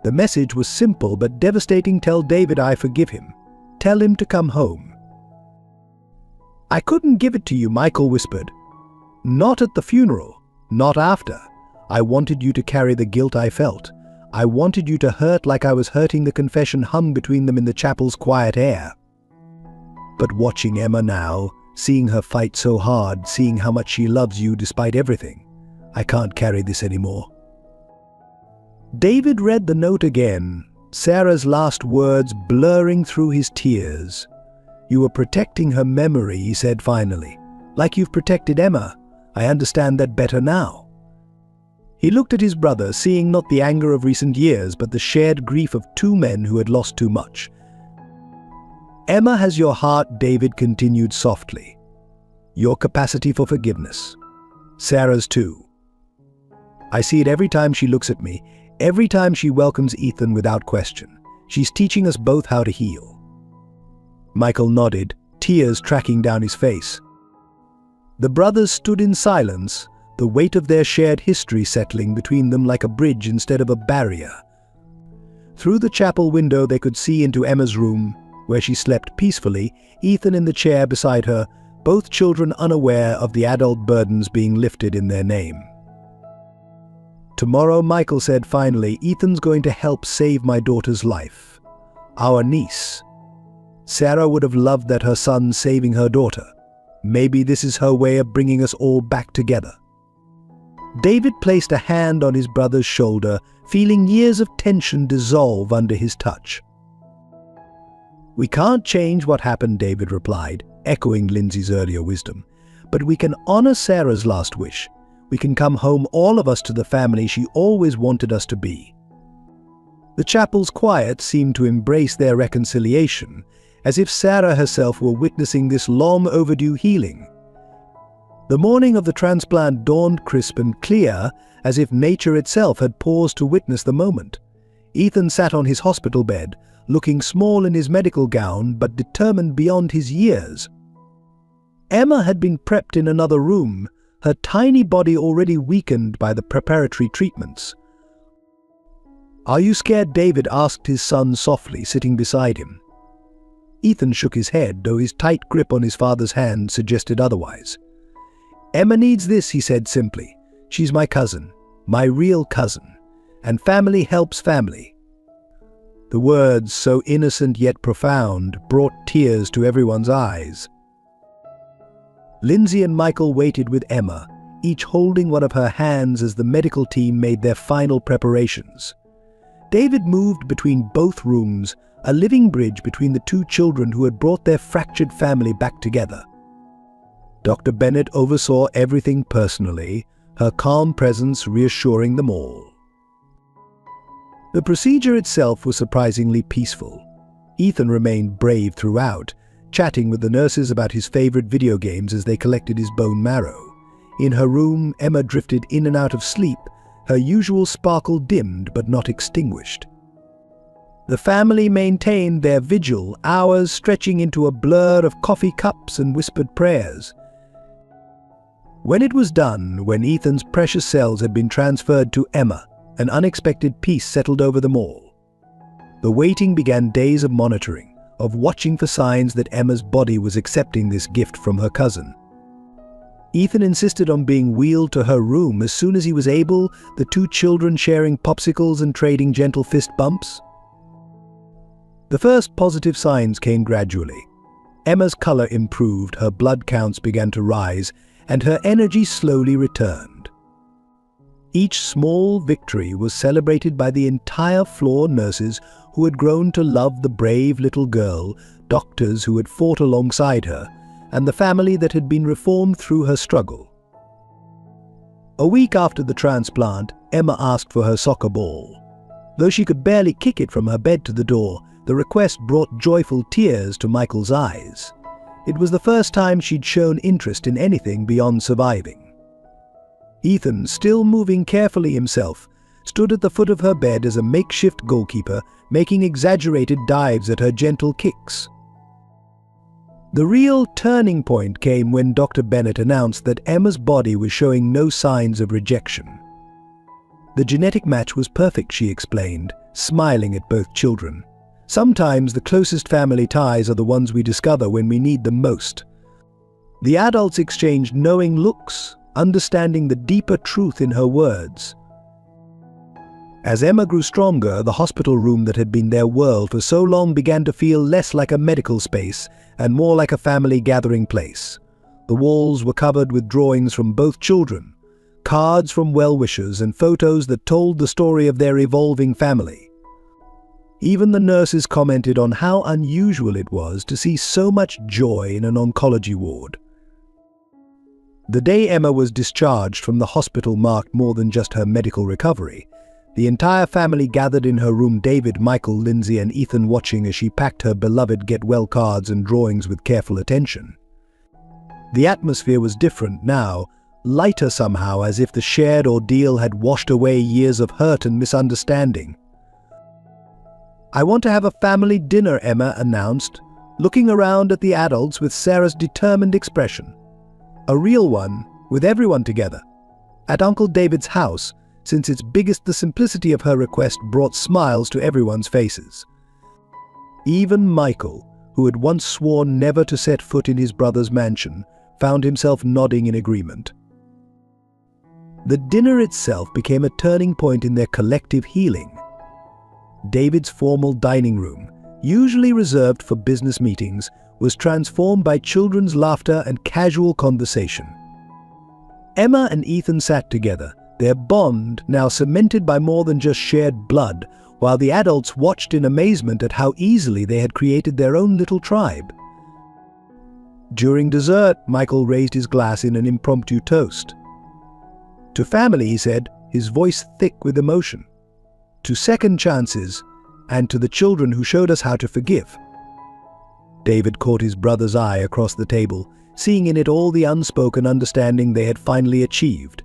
The message was simple but devastating. "Tell David I forgive him. Tell him to come home." "I couldn't give it to you," Michael whispered. "Not at the funeral, not after. I wanted you to carry the guilt I felt. I wanted you to hurt like I was hurting." The confession hummed between them in the chapel's quiet air. "But watching Emma now, seeing her fight so hard, seeing how much she loves you despite everything, I can't carry this anymore." David read the note again, Sarah's last words blurring through his tears. "You were protecting her memory," he said finally, "like you've protected Emma. I understand that better now." He looked at his brother, seeing not the anger of recent years, but the shared grief of two men who had lost too much. "Emma has your heart," David continued softly. "Your capacity for forgiveness. Sarah's too. I see it every time she looks at me, every time she welcomes Ethan without question. She's teaching us both how to heal." Michael nodded, tears tracking down his face. The brothers stood in silence, the weight of their shared history settling between them like a bridge instead of a barrier. Through the chapel window they could see into Emma's room, where she slept peacefully, Ethan in the chair beside her, both children unaware of the adult burdens being lifted in their name. "Tomorrow," Michael said finally, "Ethan's going to help save my daughter's life. Our niece. Sarah would have loved that, her son saving her daughter. Maybe this is her way of bringing us all back together." David placed a hand on his brother's shoulder, feeling years of tension dissolve under his touch. "We can't change what happened," David replied, echoing Lindsay's earlier wisdom. "But we can honor Sarah's last wish. We can come home, all of us, to the family she always wanted us to be." The chapel's quiet seemed to embrace their reconciliation, as if Sarah herself were witnessing this long overdue healing. The morning of the transplant dawned crisp and clear, as if nature itself had paused to witness the moment. Ethan sat on his hospital bed, looking small in his medical gown but determined beyond his years. Emma had been prepped in another room, her tiny body already weakened by the preparatory treatments. "Are you scared?" David asked his son softly, sitting beside him. Ethan shook his head, though his tight grip on his father's hand suggested otherwise. "Emma needs this," he said simply. "She's my cousin, my real cousin, and family helps family." The words, so innocent yet profound, brought tears to everyone's eyes. Lindsay and Michael waited with Emma, each holding one of her hands as the medical team made their final preparations. David moved between both rooms, a living bridge between the two children who had brought their fractured family back together. Dr. Bennett oversaw everything personally, her calm presence reassuring them all. The procedure itself was surprisingly peaceful. Ethan remained brave throughout, chatting with the nurses about his favorite video games as they collected his bone marrow. In her room, Emma drifted in and out of sleep, her usual sparkle dimmed but not extinguished. The family maintained their vigil, hours stretching into a blur of coffee cups and whispered prayers. When it was done, when Ethan's precious cells had been transferred to Emma, an unexpected peace settled over them all. The waiting began days of monitoring, of watching for signs that Emma's body was accepting this gift from her cousin. Ethan insisted on being wheeled to her room as soon as he was able, the two children sharing popsicles and trading gentle fist bumps. The first positive signs came gradually. Emma's color improved, her blood counts began to rise, and her energy slowly returned. Each small victory was celebrated by the entire floor nurses who had grown to love the brave little girl, doctors who had fought alongside her, and the family that had been reformed through her struggle. A week after the transplant, Emma asked for her soccer ball. Though she could barely kick it from her bed to the door, the request brought joyful tears to Michael's eyes. It was the first time she'd shown interest in anything beyond surviving. Ethan, still moving carefully himself, stood at the foot of her bed as a makeshift goalkeeper, making exaggerated dives at her gentle kicks. The real turning point came when Dr. Bennett announced that Emma's body was showing no signs of rejection. The genetic match was perfect, she explained, smiling at both children. Sometimes the closest family ties are the ones we discover when we need them most. The adults exchanged knowing looks, understanding the deeper truth in her words. As Emma grew stronger, the hospital room that had been their world for so long began to feel less like a medical space and more like a family gathering place. The walls were covered with drawings from both children, cards from well-wishers and photos that told the story of their evolving family. Even the nurses commented on how unusual it was to see so much joy in an oncology ward. The day Emma was discharged from the hospital marked more than just her medical recovery. The entire family gathered in her room, David, Michael, Lindsay and Ethan watching as she packed her beloved get-well cards and drawings with careful attention. The atmosphere was different now, lighter somehow, as if the shared ordeal had washed away years of hurt and misunderstanding. "I want to have a family dinner," Emma announced, looking around at the adults with Sarah's determined expression. A real one, with everyone together. At Uncle David's house, since its biggest, the simplicity of her request brought smiles to everyone's faces. Even Michael, who had once sworn never to set foot in his brother's mansion, found himself nodding in agreement. The dinner itself became a turning point in their collective healing. David's formal dining room, usually reserved for business meetings, was transformed by children's laughter and casual conversation. Emma and Ethan sat together, their bond now cemented by more than just shared blood, while the adults watched in amazement at how easily they had created their own little tribe. During dessert, Michael raised his glass in an impromptu toast. "To family," he said, his voice thick with emotion. "To second chances, and to the children who showed us how to forgive." David caught his brother's eye across the table, seeing in it all the unspoken understanding they had finally achieved.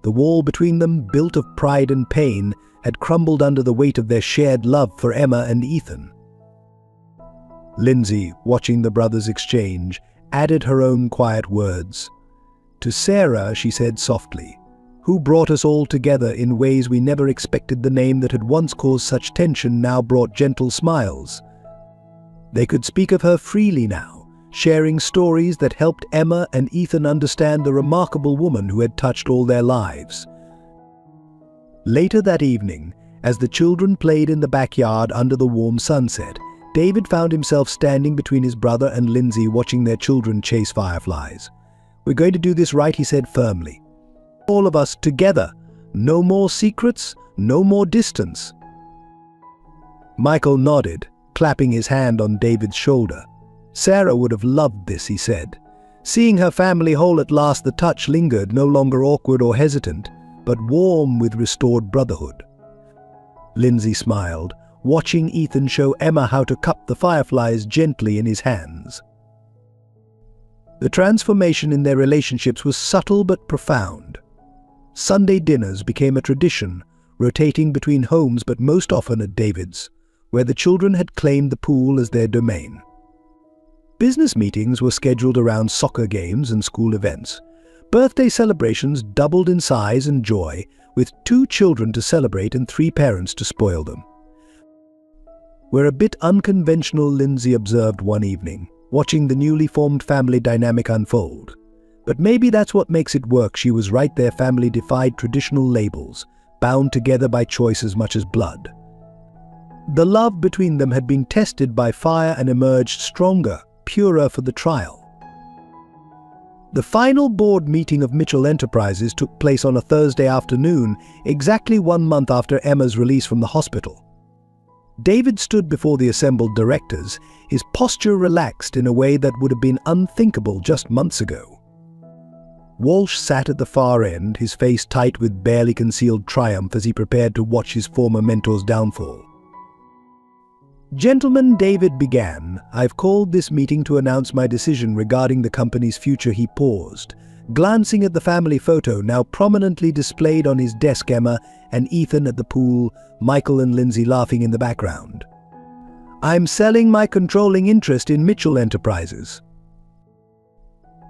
The wall between them, built of pride and pain, had crumbled under the weight of their shared love for Emma and Ethan. Lindsay, watching the brothers exchange, added her own quiet words. "To Sarah," she said softly, "who brought us all together in ways we never expected." The name that had once caused such tension now brought gentle smiles. They could speak of her freely now, sharing stories that helped Emma and Ethan understand the remarkable woman who had touched all their lives. Later that evening, as the children played in the backyard under the warm sunset, David found himself standing between his brother and Lindsay, watching their children chase fireflies. "We're going to do this right," he said firmly. "All of us together. No more secrets, no more distance." Michael nodded, clapping his hand on David's shoulder. "Sarah would have loved this," he said. Seeing her family whole at last, the touch lingered, no longer awkward or hesitant, but warm with restored brotherhood. Lindsay smiled, watching Ethan show Emma how to cup the fireflies gently in his hands. The transformation in their relationships was subtle but profound. Sunday dinners became a tradition, rotating between homes but most often at David's, where the children had claimed the pool as their domain. Business meetings were scheduled around soccer games and school events, Birthday celebrations doubled in size and joy, with 2 children to celebrate and 3 parents to spoil them. "We're a bit unconventional," Lindsay observed one evening, watching the newly formed family dynamic unfold. "But maybe that's what makes it work." She was right. Their family defied traditional labels, bound together by choice as much as blood. The love between them had been tested by fire and emerged stronger, purer for the trial. The final board meeting of Mitchell Enterprises took place on a Thursday afternoon, exactly 1 month after Emma's release from the hospital. David stood before the assembled directors, his posture relaxed in a way that would have been unthinkable just months ago. Walsh sat at the far end, his face tight with barely concealed triumph as he prepared to watch his former mentor's downfall. "Gentlemen," David began, "I've called this meeting to announce my decision regarding the company's future." He paused, glancing at the family photo now prominently displayed on his desk. Emma and Ethan at the pool, Michael and Lindsay laughing in the background. "I'm selling my controlling interest in Mitchell Enterprises."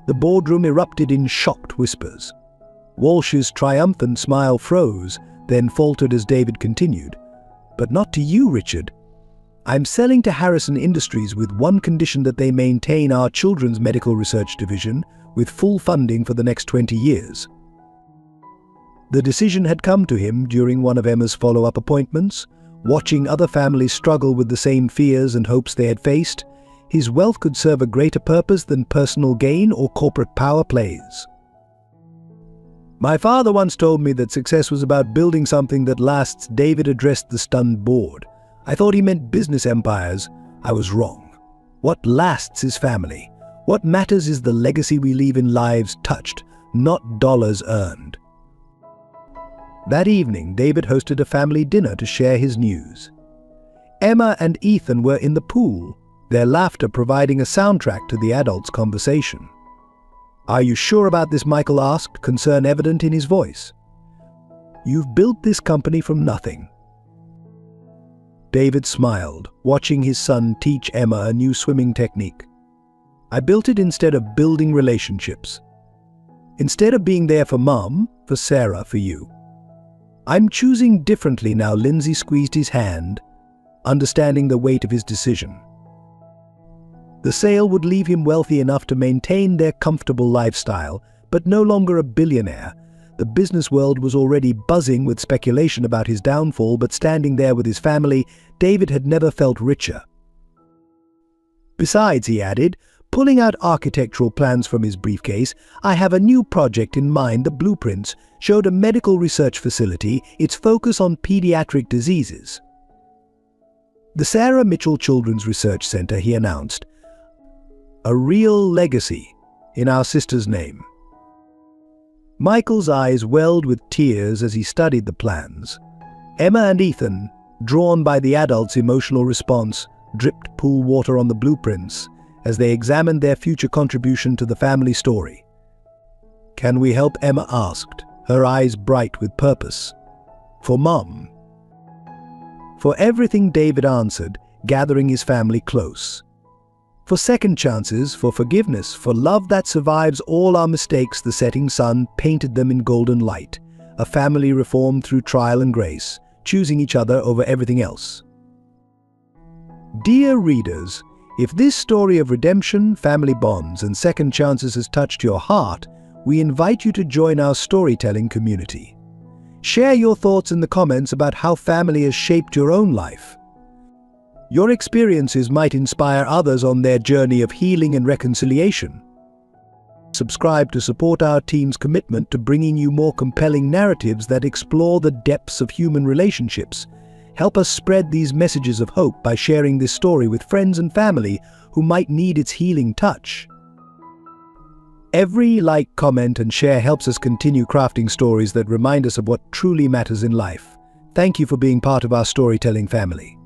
The boardroom erupted in shocked whispers. Walsh's triumphant smile froze, then faltered as David continued. "But not to you, Richard. I'm selling to Harrison Industries with one condition: that they maintain our children's medical research division with full funding for the next 20 years. The decision had come to him during one of Emma's follow-up appointments. Watching other families struggle with the same fears and hopes they had faced, his wealth could serve a greater purpose than personal gain or corporate power plays. "My father once told me that success was about building something that lasts." David addressed the stunned board. "I thought he meant business empires. I was wrong. What lasts is family. What matters is the legacy we leave in lives touched, not dollars earned." That evening, David hosted a family dinner to share his news. Emma and Ethan were in the pool, their laughter providing a soundtrack to the adults' conversation. "Are you sure about this?" Michael asked, concern evident in his voice. "You've built this company from nothing." David smiled, watching his son teach Emma a new swimming technique. "I built it instead of building relationships. Instead of being there for Mom, for Sarah, for you. I'm choosing differently now." Lindsay squeezed his hand, understanding the weight of his decision. The sale would leave him wealthy enough to maintain their comfortable lifestyle, but no longer a billionaire. The business world was already buzzing with speculation about his downfall, but standing there with his family, David had never felt richer. "Besides," he added, pulling out architectural plans from his briefcase, "I have a new project in mind." The blueprints showed a medical research facility, its focus on pediatric diseases. "The Sarah Mitchell Children's Research Center," he announced. "A real legacy in our sister's name." Michael's eyes welled with tears as he studied the plans. Emma and Ethan, drawn by the adults' emotional response, dripped pool water on the blueprints as they examined their future contribution to the family story. "Can we help?" Emma asked, her eyes bright with purpose. "For Mom." "For everything," David answered, gathering his family close. "For second chances, for forgiveness, for love that survives all our mistakes." The setting sun painted them in golden light, a family reformed through trial and grace, choosing each other over everything else. Dear readers, if this story of redemption, family bonds, and second chances has touched your heart, we invite you to join our storytelling community. Share your thoughts in the comments about how family has shaped your own life. Your experiences might inspire others on their journey of healing and reconciliation. Subscribe to support our team's commitment to bringing you more compelling narratives that explore the depths of human relationships. Help us spread these messages of hope by sharing this story with friends and family who might need its healing touch. Every like, comment, and share helps us continue crafting stories that remind us of what truly matters in life. Thank you for being part of our storytelling family.